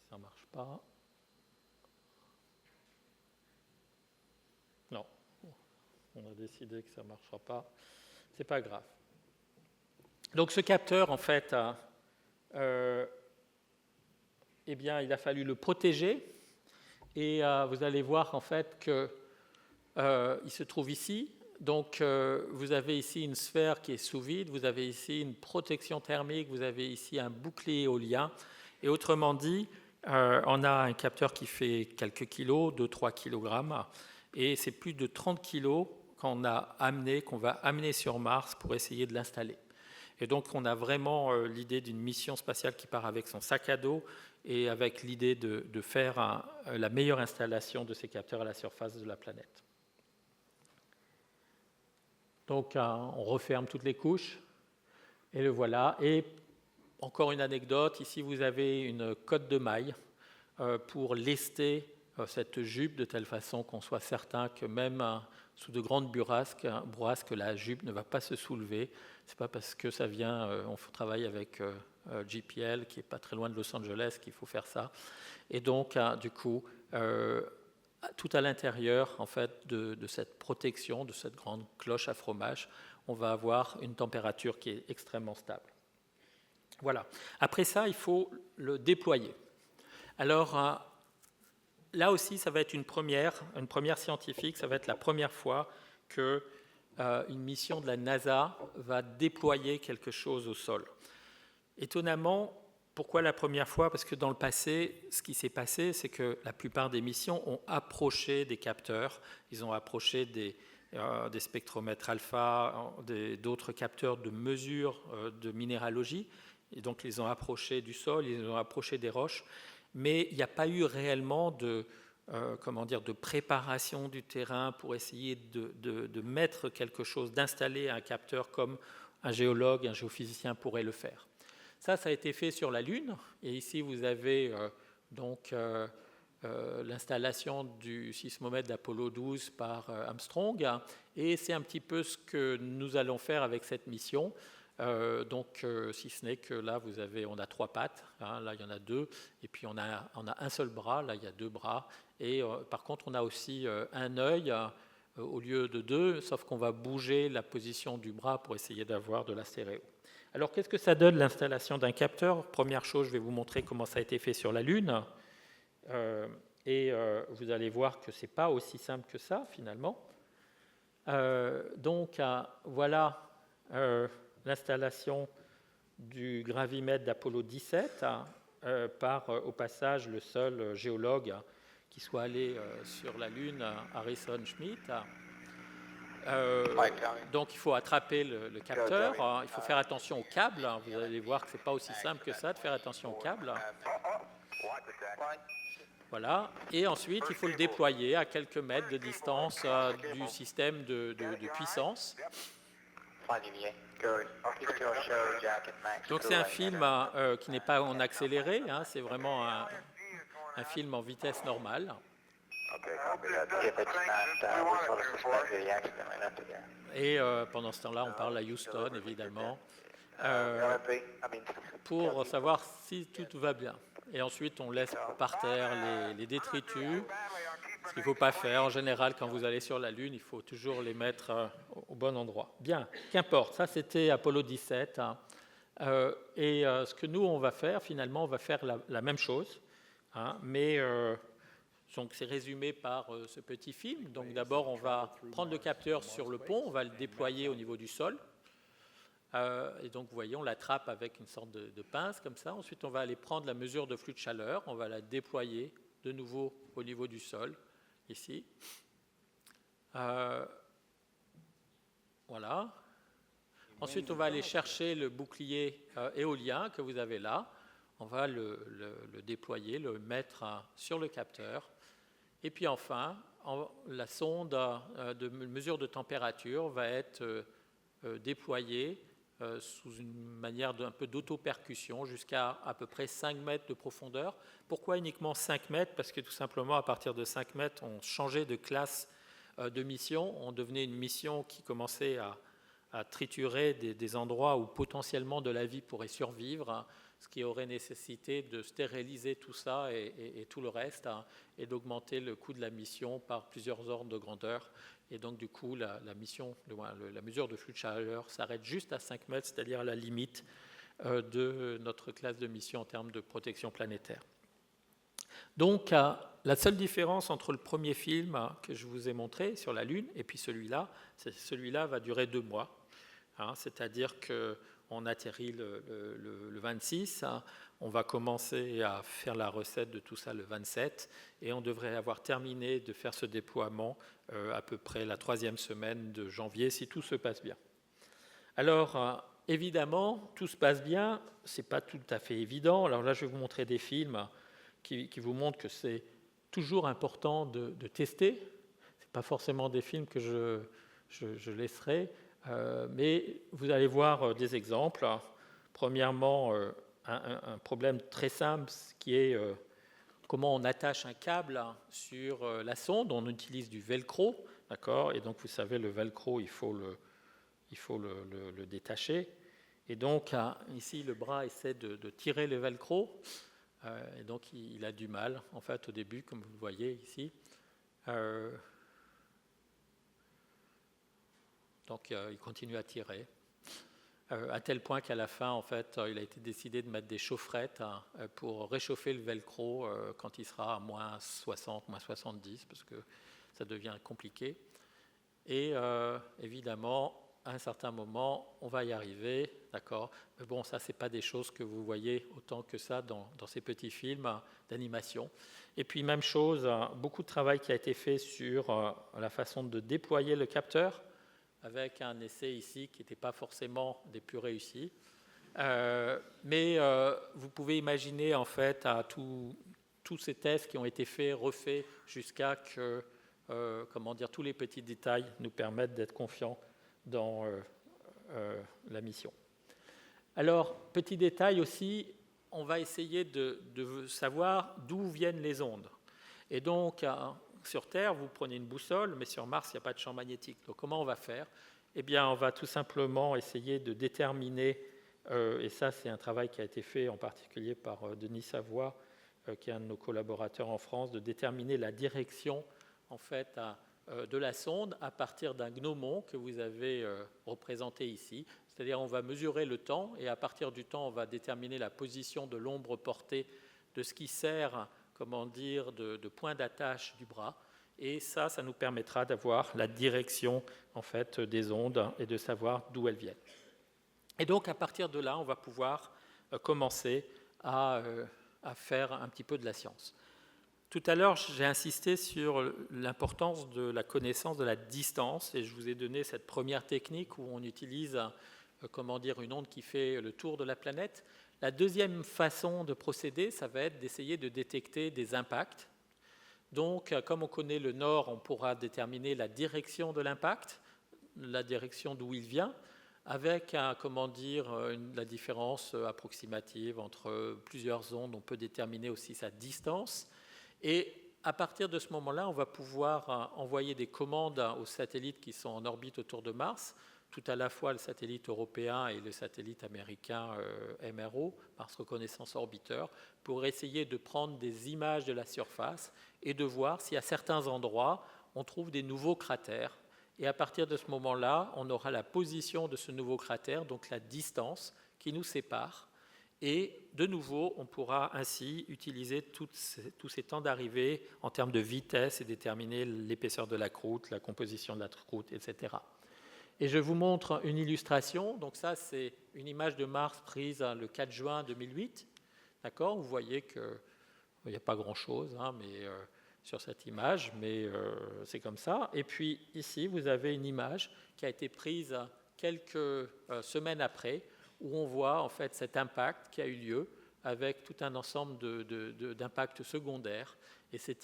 ça ne marche pas. Non, on a décidé que ça ne marchera pas, c'est pas grave. Donc ce capteur, en fait, eh bien, il a fallu le protéger, et vous allez voir en fait que il se trouve ici. Donc, vous avez ici une sphère qui est sous vide, vous avez ici une protection thermique, vous avez ici un bouclier éolien. Et autrement dit, on a un capteur qui fait quelques kilos, 2-3 kg, et c'est plus de 30 kilos qu'on va amener sur Mars pour essayer de l'installer. Et donc, on a vraiment l'idée d'une mission spatiale qui part avec son sac à dos et avec l'idée de faire la meilleure installation de ces capteurs à la surface de la planète. Donc, on referme toutes les couches, et le voilà. Et encore une anecdote, ici vous avez une cotte de maille pour lester cette jupe de telle façon qu'on soit certain que même sous de grandes bourrasques, la jupe ne va pas se soulever. Ce n'est pas parce que ça vient, on travaille avec JPL qui n'est pas très loin de Los Angeles qu'il faut faire ça. Et donc, du coup, tout à l'intérieur en fait, de cette protection, de cette grande cloche à fromage, on va avoir une température qui est extrêmement stable. Voilà. Après ça, il faut le déployer. Alors, là aussi, ça va être une première scientifique, ça va être la première fois qu'une mission de la NASA va déployer quelque chose au sol. Étonnamment, pourquoi la première fois? Parce que dans le passé, ce qui s'est passé, c'est que la plupart des missions ont approché des capteurs, ils ont approché des spectromètres alpha, d'autres capteurs de mesure de minéralogie, et donc ils ont approché du sol, ils ont approché des roches, mais il n'y a pas eu réellement de préparation du terrain pour essayer de mettre quelque chose, d'installer un capteur comme un géologue, un géophysicien pourrait le faire. Ça a été fait sur la Lune, et ici vous avez l'installation du sismomètre d'Apollo 12 par Armstrong, et c'est un petit peu ce que nous allons faire avec cette mission. Si ce n'est que là, on a 3 pattes, hein, là il y en a 2, et puis on a un seul bras, là il y a 2 bras, et par contre on a aussi un œil au lieu de 2, sauf qu'on va bouger la position du bras pour essayer d'avoir de la stéréo. Alors qu'est-ce que ça donne l'installation d'un capteur? Première chose, je vais vous montrer comment ça a été fait sur la Lune, vous allez voir que ce n'est pas aussi simple que ça finalement. Voilà l'installation du gravimètre d'Apollo 17 par, au passage, le seul géologue qui soit allé sur la Lune, Harrison Schmitt. Donc il faut attraper le capteur, il faut faire attention au câble, vous allez voir que ce n'est pas aussi simple que ça de faire attention au câble. Voilà, et ensuite il faut le déployer à quelques mètres de distance du système de puissance. Donc c'est un film qui n'est pas en accéléré, hein, c'est vraiment un film en vitesse normale. Et pendant ce temps-là, on parle à Houston, évidemment, pour savoir si tout va bien. Et ensuite, on laisse par terre les détritus. Ce qu'il ne faut pas faire, en général, quand vous allez sur la Lune, il faut toujours les mettre au bon endroit. Bien, qu'importe, ça c'était Apollo 17. Hein. Et ce que nous, on va faire, finalement, on va faire la même chose, hein, mais donc c'est résumé par ce petit film. Donc d'abord, on va prendre le capteur sur le pont, on va le déployer au niveau du sol. Et donc, vous voyez, on l'attrape avec une sorte de pince, comme ça. Ensuite, on va aller prendre la mesure de flux de chaleur, on va la déployer de nouveau au niveau du sol, ici. Voilà. Ensuite, on va aller chercher le bouclier éolien que vous avez là. On va le déployer, le mettre sur le capteur. Et puis enfin, la sonde de mesure de température va être déployée sous une manière un peu d'auto-percussion jusqu'à à peu près 5 mètres de profondeur. Pourquoi uniquement 5 mètres? Parce que tout simplement, à partir de 5 mètres, on changeait de classe de mission. On devenait une mission qui commençait à triturer des endroits où potentiellement de la vie pourrait survivre, hein, ce qui aurait nécessité de stériliser tout ça et tout le reste, hein, et d'augmenter le coût de la mission par plusieurs ordres de grandeur. Et donc, du coup, la mesure de flux de chaleur s'arrête juste à 5 mètres, c'est-à-dire à la limite de notre classe de mission en termes de protection planétaire. Donc, la seule différence entre le premier film que je vous ai montré sur la Lune et puis celui-là, c'est que celui-là va durer 2 mois. Hein, c'est-à-dire qu'on atterrit le 26, hein, on va commencer à faire la recette de tout ça le 27, et on devrait avoir terminé de faire ce déploiement à peu près la 3e semaine de janvier, si tout se passe bien. Alors, évidemment, tout se passe bien, ce n'est pas tout à fait évident. Alors là, je vais vous montrer des films qui vous montrent que c'est toujours important de tester. Ce n'est pas forcément des films que je laisserai, mais vous allez voir des exemples. Premièrement, un problème très simple qui est comment on attache un câble sur la sonde. On utilise du velcro, d'accord, et donc vous savez, le velcro, il faut le détacher. Et donc ici, le bras essaie de tirer le velcro, et donc il a du mal, en fait, au début, comme vous le voyez ici. Donc il continue à tirer, à tel point qu'à la fin, en fait, il a été décidé de mettre des chaufferettes pour réchauffer le velcro quand il sera à moins 60, moins 70, parce que ça devient compliqué. Et évidemment, à un certain moment, on va y arriver, d'accord. Mais bon, ça, c'est pas des choses que vous voyez autant que ça dans ces petits films d'animation. Et puis, même chose, beaucoup de travail qui a été fait sur la façon de déployer le capteur, avec un essai ici qui n'était pas forcément des plus réussis. Mais vous pouvez imaginer, en fait, à tous ces tests qui ont été faits, refaits, jusqu'à que tous les petits détails nous permettent d'être confiants dans la mission. Alors, petit détail aussi, on va essayer de savoir d'où viennent les ondes. Et donc, sur Terre, vous prenez une boussole, mais sur Mars, il n'y a pas de champ magnétique. Donc, comment on va faire? Eh bien, on va tout simplement essayer de déterminer, et ça, c'est un travail qui a été fait en particulier par Denis Savoie, qui est un de nos collaborateurs en France, de déterminer la direction, en fait, de la sonde à partir d'un gnomon que vous avez représenté ici. C'est-à-dire, on va mesurer le temps, et à partir du temps, on va déterminer la position de l'ombre portée de ce qui sert, de point d'attache du bras. Et ça nous permettra d'avoir la direction, en fait, des ondes et de savoir d'où elles viennent. Et donc, à partir de là, on va pouvoir commencer à faire un petit peu de la science. Tout à l'heure, j'ai insisté sur l'importance de la connaissance de la distance et je vous ai donné cette première technique où on utilise une onde qui fait le tour de la planète. La deuxième façon de procéder, ça va être d'essayer de détecter des impacts. Donc, comme on connaît le nord, on pourra déterminer la direction de l'impact, la direction d'où il vient, avec la différence approximative entre plusieurs ondes. On peut déterminer aussi sa distance. Et à partir de ce moment-là, on va pouvoir envoyer des commandes aux satellites qui sont en orbite autour de Mars, tout à la fois le satellite européen et le satellite américain MRO, Mars Reconnaissance Orbiter, pour essayer de prendre des images de la surface et de voir si à certains endroits, on trouve des nouveaux cratères. Et à partir de ce moment-là, on aura la position de ce nouveau cratère, donc la distance qui nous sépare. Et de nouveau, on pourra ainsi utiliser tous ces temps d'arrivée en termes de vitesse et déterminer l'épaisseur de la croûte, la composition de la croûte, etc. Et je vous montre une illustration. Donc ça, c'est une image de Mars prise le 4 juin 2008. D'accord ? Vous voyez qu'il n'y a pas grand-chose sur cette image, mais c'est comme ça. Et puis ici, vous avez une image qui a été prise quelques semaines après, où on voit en fait cet impact qui a eu lieu avec tout un ensemble d'impacts secondaires. Et c'est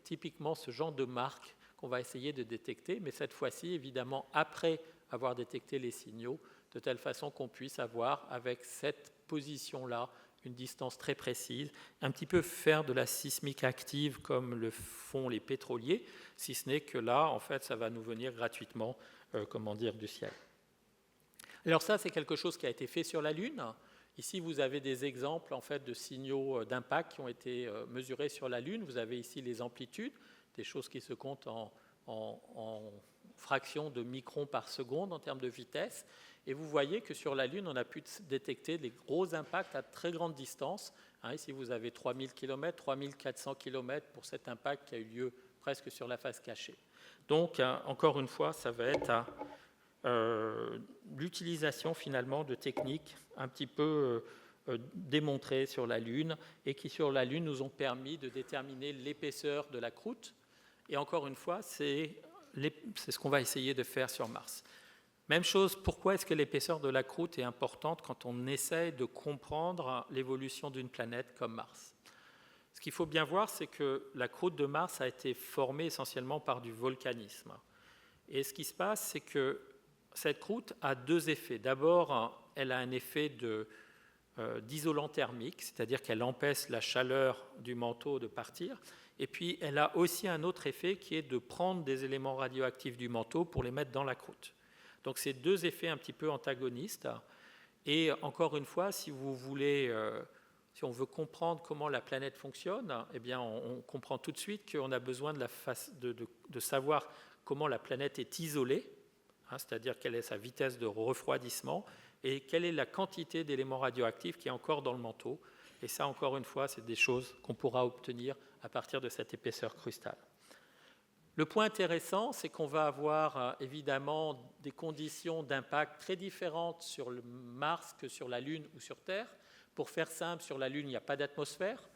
typiquement ce genre de marque qu'on va essayer de détecter, mais cette fois-ci, évidemment, après avoir détecté les signaux, de telle façon qu'on puisse avoir, avec cette position-là, une distance très précise, un petit peu faire de la sismique active comme le font les pétroliers, si ce n'est que là, en fait, ça va nous venir gratuitement, du ciel. Alors ça, c'est quelque chose qui a été fait sur la Lune. Ici, vous avez des exemples en fait, de signaux d'impact qui ont été mesurés sur la Lune. Vous avez ici les amplitudes, des choses qui se comptent en fractions de microns par seconde en termes de vitesse. Et vous voyez que sur la Lune, on a pu détecter des gros impacts à très grande distance. Ici, vous avez 3000 km, 3400 km pour cet impact qui a eu lieu presque sur la face cachée. Donc, encore une fois, ça va être à l'utilisation finalement de techniques un petit peu démontrées sur la Lune et qui sur la Lune nous ont permis de déterminer l'épaisseur de la croûte. Et encore une fois, c'est ce qu'on va essayer de faire sur Mars. Même chose, pourquoi est-ce que l'épaisseur de la croûte est importante quand on essaie de comprendre l'évolution d'une planète comme Mars ? Ce qu'il faut bien voir, c'est que la croûte de Mars a été formée essentiellement par du volcanisme. Et ce qui se passe, c'est que cette croûte a deux effets. D'abord, elle a un effet d'isolant thermique, c'est-à-dire qu'elle empêche la chaleur du manteau de partir. Et puis, elle a aussi un autre effet qui est de prendre des éléments radioactifs du manteau pour les mettre dans la croûte. Donc, c'est deux effets un petit peu antagonistes. Et encore une fois, si on veut comprendre comment la planète fonctionne, eh bien, on comprend tout de suite qu'on a besoin de savoir comment la planète est isolée, c'est-à-dire quelle est sa vitesse de refroidissement et quelle est la quantité d'éléments radioactifs qui est encore dans le manteau. Et ça, encore une fois, c'est des choses qu'on pourra obtenir à partir de cette épaisseur crustale. Le point intéressant, c'est qu'on va avoir évidemment des conditions d'impact très différentes sur le Mars que sur la Lune ou sur Terre. Pour faire simple, sur la Lune, il n'y a pas d'atmosphère,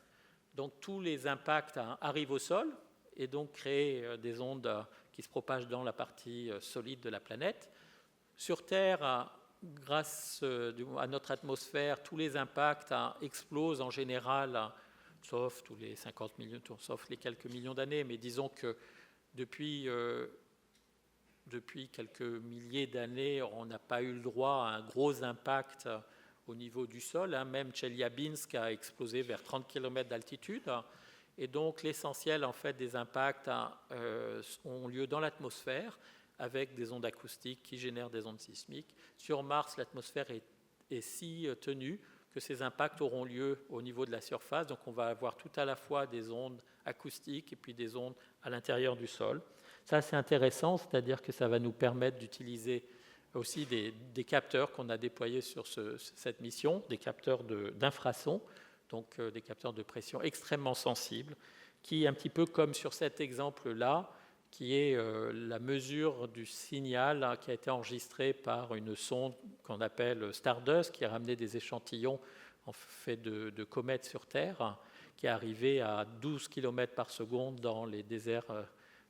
donc tous les impacts arrivent au sol et donc créent des ondes qui se propagent dans la partie solide de la planète. Sur Terre, grâce à notre atmosphère, tous les impacts explosent en général, sauf tous les 50 millions, sauf les quelques millions d'années, mais disons que depuis quelques milliers d'années, on n'a pas eu le droit à un gros impact au niveau du sol. Même Tcheliabinsk a explosé vers 30 km d'altitude. Et donc l'essentiel en fait, des impacts ont lieu dans l'atmosphère avec des ondes acoustiques qui génèrent des ondes sismiques. Sur Mars, l'atmosphère est si tenue que ces impacts auront lieu au niveau de la surface. Donc on va avoir tout à la fois des ondes acoustiques et puis des ondes à l'intérieur du sol. Ça, c'est intéressant, c'est-à-dire que ça va nous permettre d'utiliser aussi des capteurs qu'on a déployés sur cette mission, des capteurs d'infrasons, donc des capteurs de pression extrêmement sensibles, qui, un petit peu comme sur cet exemple-là, qui est la mesure du signal qui a été enregistré par une sonde qu'on appelle Stardust, qui a ramené des échantillons en fait de comètes sur Terre, qui est arrivé à 12 km par seconde dans les déserts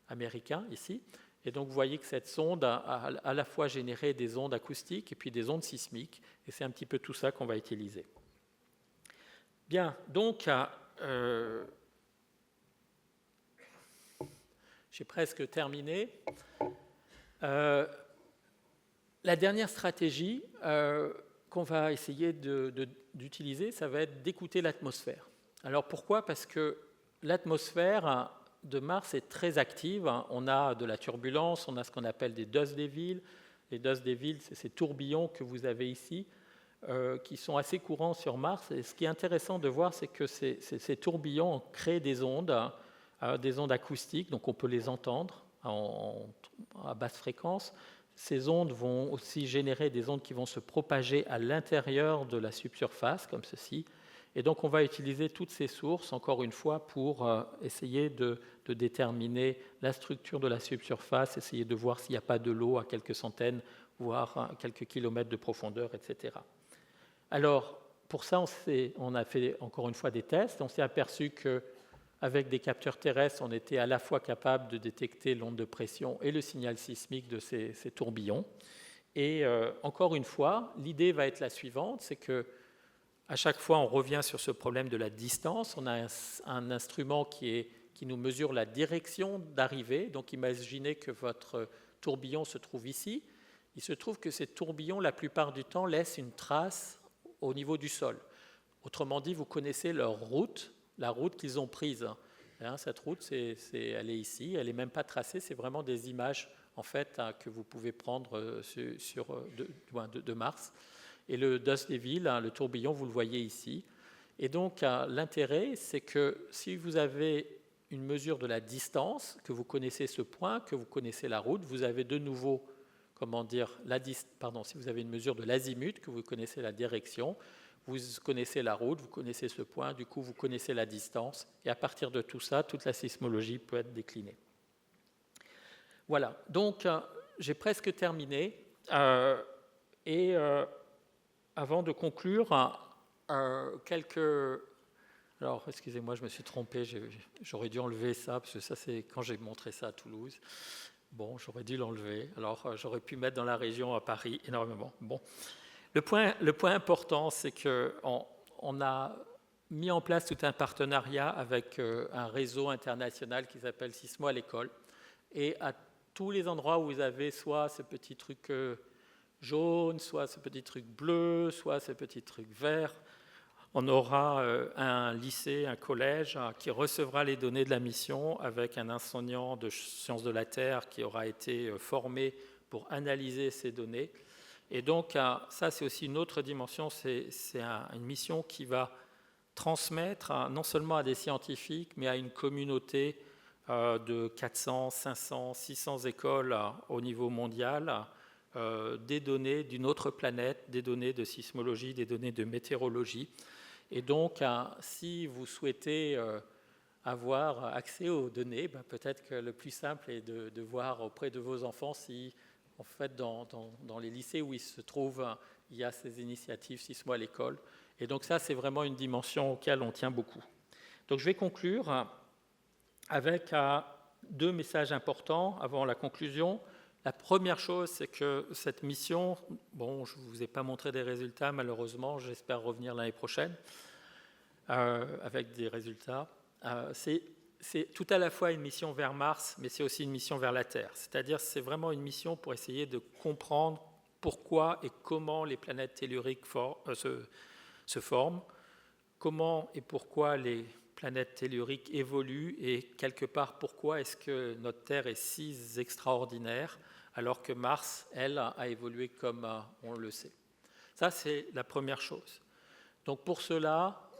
américains ici. Et donc vous voyez que cette sonde a à la fois généré des ondes acoustiques et puis des ondes sismiques, et c'est un petit peu tout ça qu'on va utiliser. Bien, donc j'ai presque terminé. La dernière stratégie qu'on va essayer d'utiliser, ça va être d'écouter l'atmosphère. Alors pourquoi ? Parce que l'atmosphère de Mars est très active. On a de la turbulence, on a ce qu'on appelle des dust devils. Les dust devils, c'est ces tourbillons que vous avez ici, qui sont assez courants sur Mars. Et ce qui est intéressant de voir, c'est que ces tourbillons créent des ondes acoustiques, donc on peut les entendre à basse fréquence. Ces ondes vont aussi générer des ondes qui vont se propager à l'intérieur de la subsurface, comme ceci. Et donc, on va utiliser toutes ces sources, encore une fois, pour essayer de déterminer la structure de la subsurface, essayer de voir s'il n'y a pas de l'eau à quelques centaines, voire à quelques kilomètres de profondeur, etc. Alors, pour ça, on a fait, encore une fois, des tests. On s'est aperçu qu'avec des capteurs terrestres, on était à la fois capable de détecter l'onde de pression et le signal sismique de ces tourbillons. Et encore une fois, l'idée va être la suivante, c'est que à chaque fois, on revient sur ce problème de la distance. On a un instrument qui nous mesure la direction d'arrivée. Donc, imaginez que votre tourbillon se trouve ici. Il se trouve que ces tourbillons, la plupart du temps, laissent une trace au niveau du sol. Autrement dit, vous connaissez leur route, la route qu'ils ont prise. Cette route, elle est ici. Elle n'est même pas tracée. C'est vraiment des images, en fait, que vous pouvez prendre de Mars. Et le dust devil, le tourbillon, vous le voyez ici. Et donc, l'intérêt, c'est que si vous avez une mesure de la distance, que vous connaissez ce point, que vous connaissez la route, vous avez de nouveau, si vous avez une mesure de l'azimut, que vous connaissez la direction, vous connaissez la route, vous connaissez ce point, du coup, vous connaissez la distance. Et à partir de tout ça, toute la sismologie peut être déclinée. Voilà. Donc, j'ai presque terminé. Avant de conclure, Alors, excusez-moi, je me suis trompé, j'aurais dû enlever ça, parce que ça, c'est quand j'ai montré ça à Toulouse. Bon, j'aurais dû l'enlever. Alors, j'aurais pu mettre dans la région à Paris énormément. Bon. Le point important, c'est qu'on a mis en place tout un partenariat avec un réseau international qui s'appelle Sismo à l'école. Et à tous les endroits où vous avez soit ce petit truc jaune, soit ce petit truc bleu, soit ce petit truc vert, on aura un lycée, un collège qui recevra les données de la mission avec un enseignant de sciences de la Terre qui aura été formé pour analyser ces données. Et donc, ça, c'est aussi une autre dimension, c'est une mission qui va transmettre non seulement à des scientifiques, mais à une communauté de 400, 500, 600 écoles au niveau mondial, des données d'une autre planète, des données de sismologie, des données de météorologie. Et donc, si vous souhaitez avoir accès aux données, peut-être que le plus simple est de voir auprès de vos enfants si, en fait, dans les lycées où ils se trouvent, il y a ces initiatives Sismo à l'école. Et donc ça, c'est vraiment une dimension auquel on tient beaucoup. Donc je vais conclure avec deux messages importants avant la conclusion. La première chose, c'est que cette mission, bon, je ne vous ai pas montré des résultats, malheureusement, j'espère revenir l'année prochaine avec des résultats. C'est tout à la fois une mission vers Mars, mais c'est aussi une mission vers la Terre. C'est-à-dire c'est vraiment une mission pour essayer de comprendre pourquoi et comment les planètes telluriques se forment, comment et pourquoi les planètes telluriques évoluent et quelque part pourquoi est-ce que notre Terre est si extraordinaire alors que Mars, elle, a évolué comme on le sait. Ça, c'est la première chose. Donc pour cela,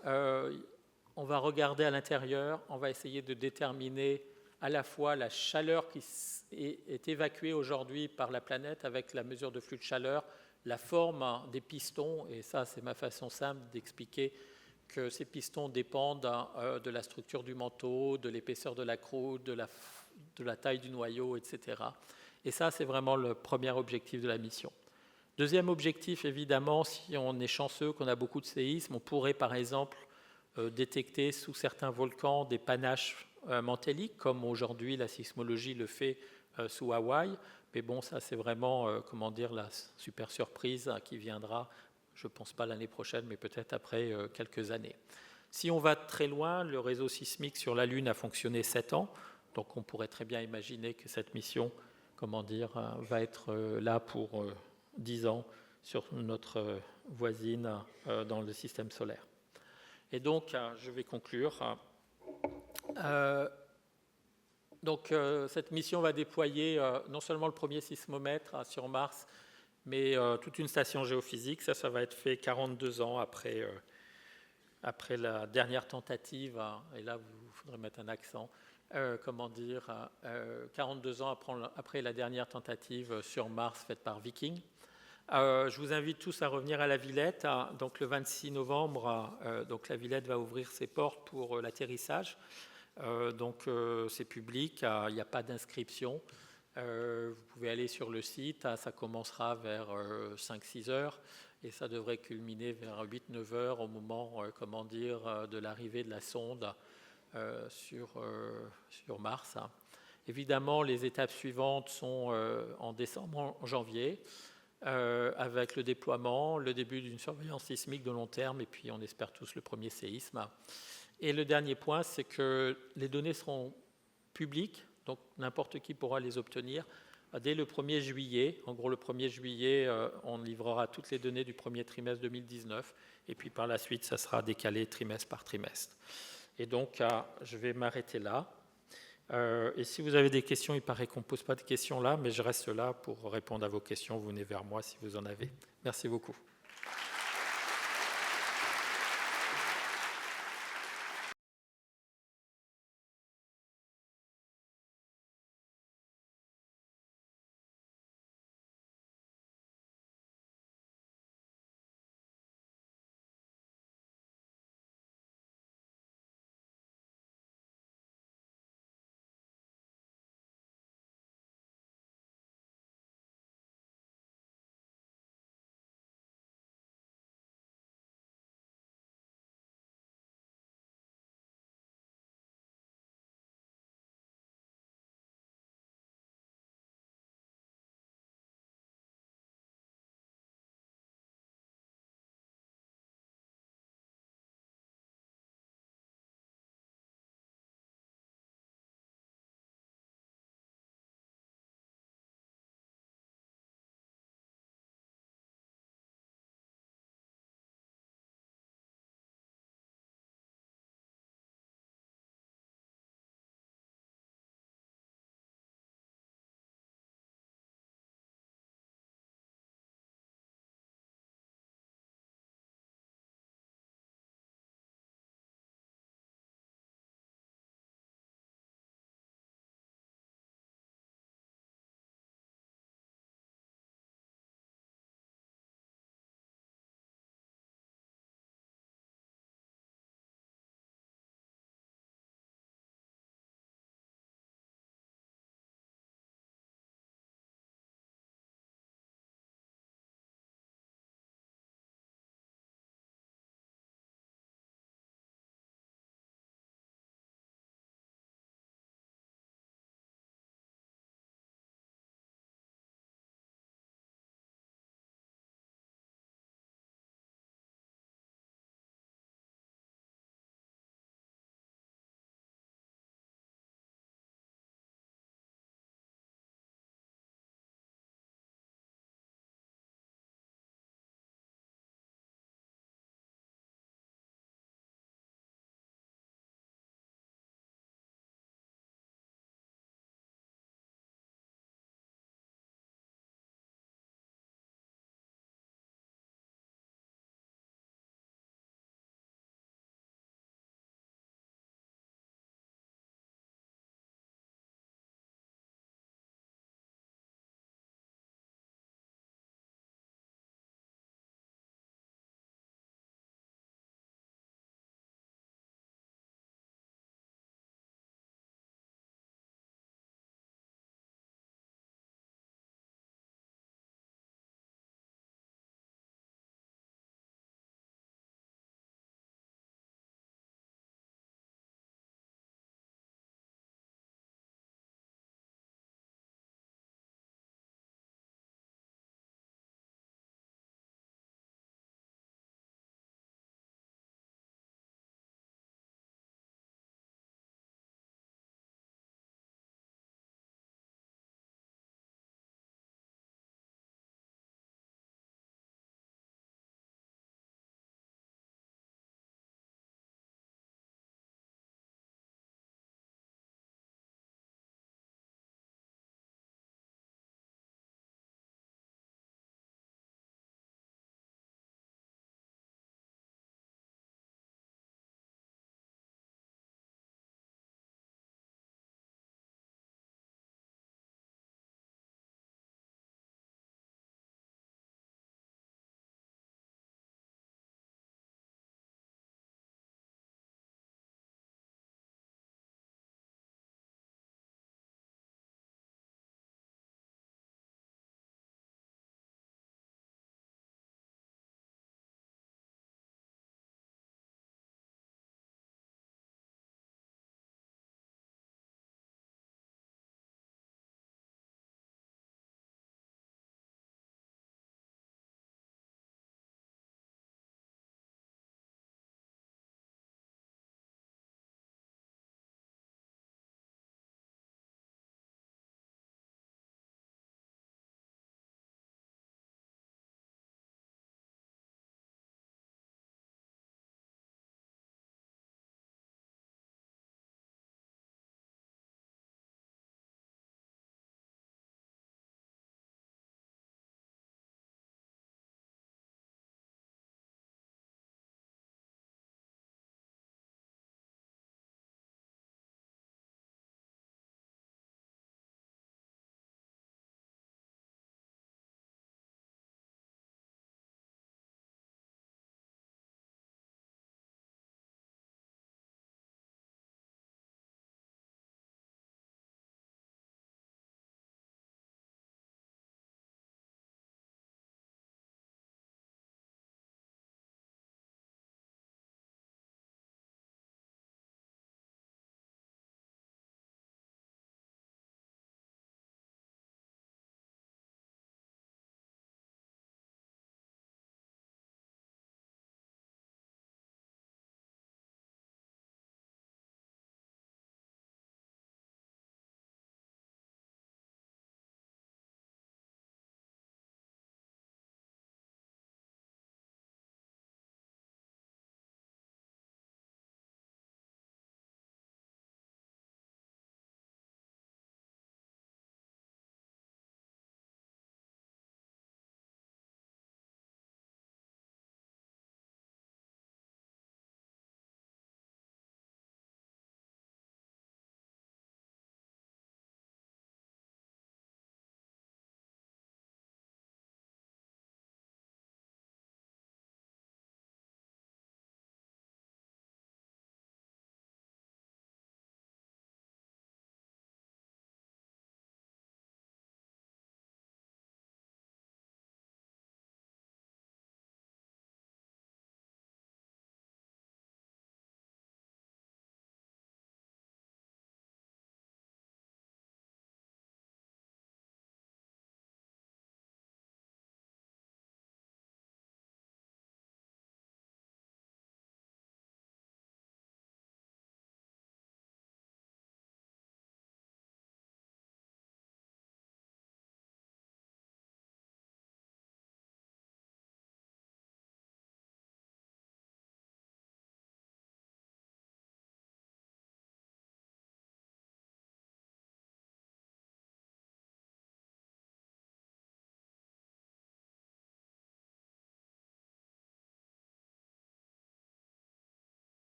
on va regarder à l'intérieur, on va essayer de déterminer à la fois la chaleur qui est évacuée aujourd'hui par la planète avec la mesure de flux de chaleur, la forme des pistons, et ça c'est ma façon simple d'expliquer que ces pistons dépendent de la structure du manteau, de l'épaisseur de la croûte, de la taille du noyau, etc. Et ça, c'est vraiment le premier objectif de la mission. Deuxième objectif, évidemment, si on est chanceux, qu'on a beaucoup de séismes, on pourrait par exemple détecter sous certains volcans des panaches mantéliques, comme aujourd'hui la sismologie le fait sous Hawaï. Mais bon, ça c'est vraiment, la super surprise qui viendra, je ne pense pas l'année prochaine, mais peut-être après quelques années. Si on va très loin, le réseau sismique sur la Lune a fonctionné 7 ans, donc on pourrait très bien imaginer que cette mission, va être là pour 10 ans sur notre voisine dans le système solaire. Et donc, je vais conclure. Cette mission va déployer non seulement le premier sismomètre sur Mars, mais toute une station géophysique. Ça va être fait 42 ans après la dernière tentative, et là, il faudrait mettre un accent, 42 ans après la dernière tentative sur Mars faite par Viking. Je vous invite tous à revenir à la Villette. Donc le 26 novembre, la Villette va ouvrir ses portes pour l'atterrissage. C'est public, il n'y a pas d'inscription. Vous pouvez aller sur le site, ça commencera vers 5-6 heures et ça devrait culminer vers 8-9 heures au moment de l'arrivée de la sonde sur Mars. Évidemment, les étapes suivantes sont en décembre, en janvier, avec le déploiement, le début d'une surveillance sismique de long terme et puis on espère tous le premier séisme. Et le dernier point, c'est que les données seront publiques, donc n'importe qui pourra les obtenir dès le 1er juillet. En gros, le 1er juillet, on livrera toutes les données du premier trimestre 2019 et puis par la suite, ça sera décalé trimestre par trimestre. Et donc, je vais m'arrêter là. Et si vous avez des questions, il paraît qu'on ne pose pas de questions là, mais je reste là pour répondre à vos questions. Vous venez vers moi si vous en avez. Merci beaucoup.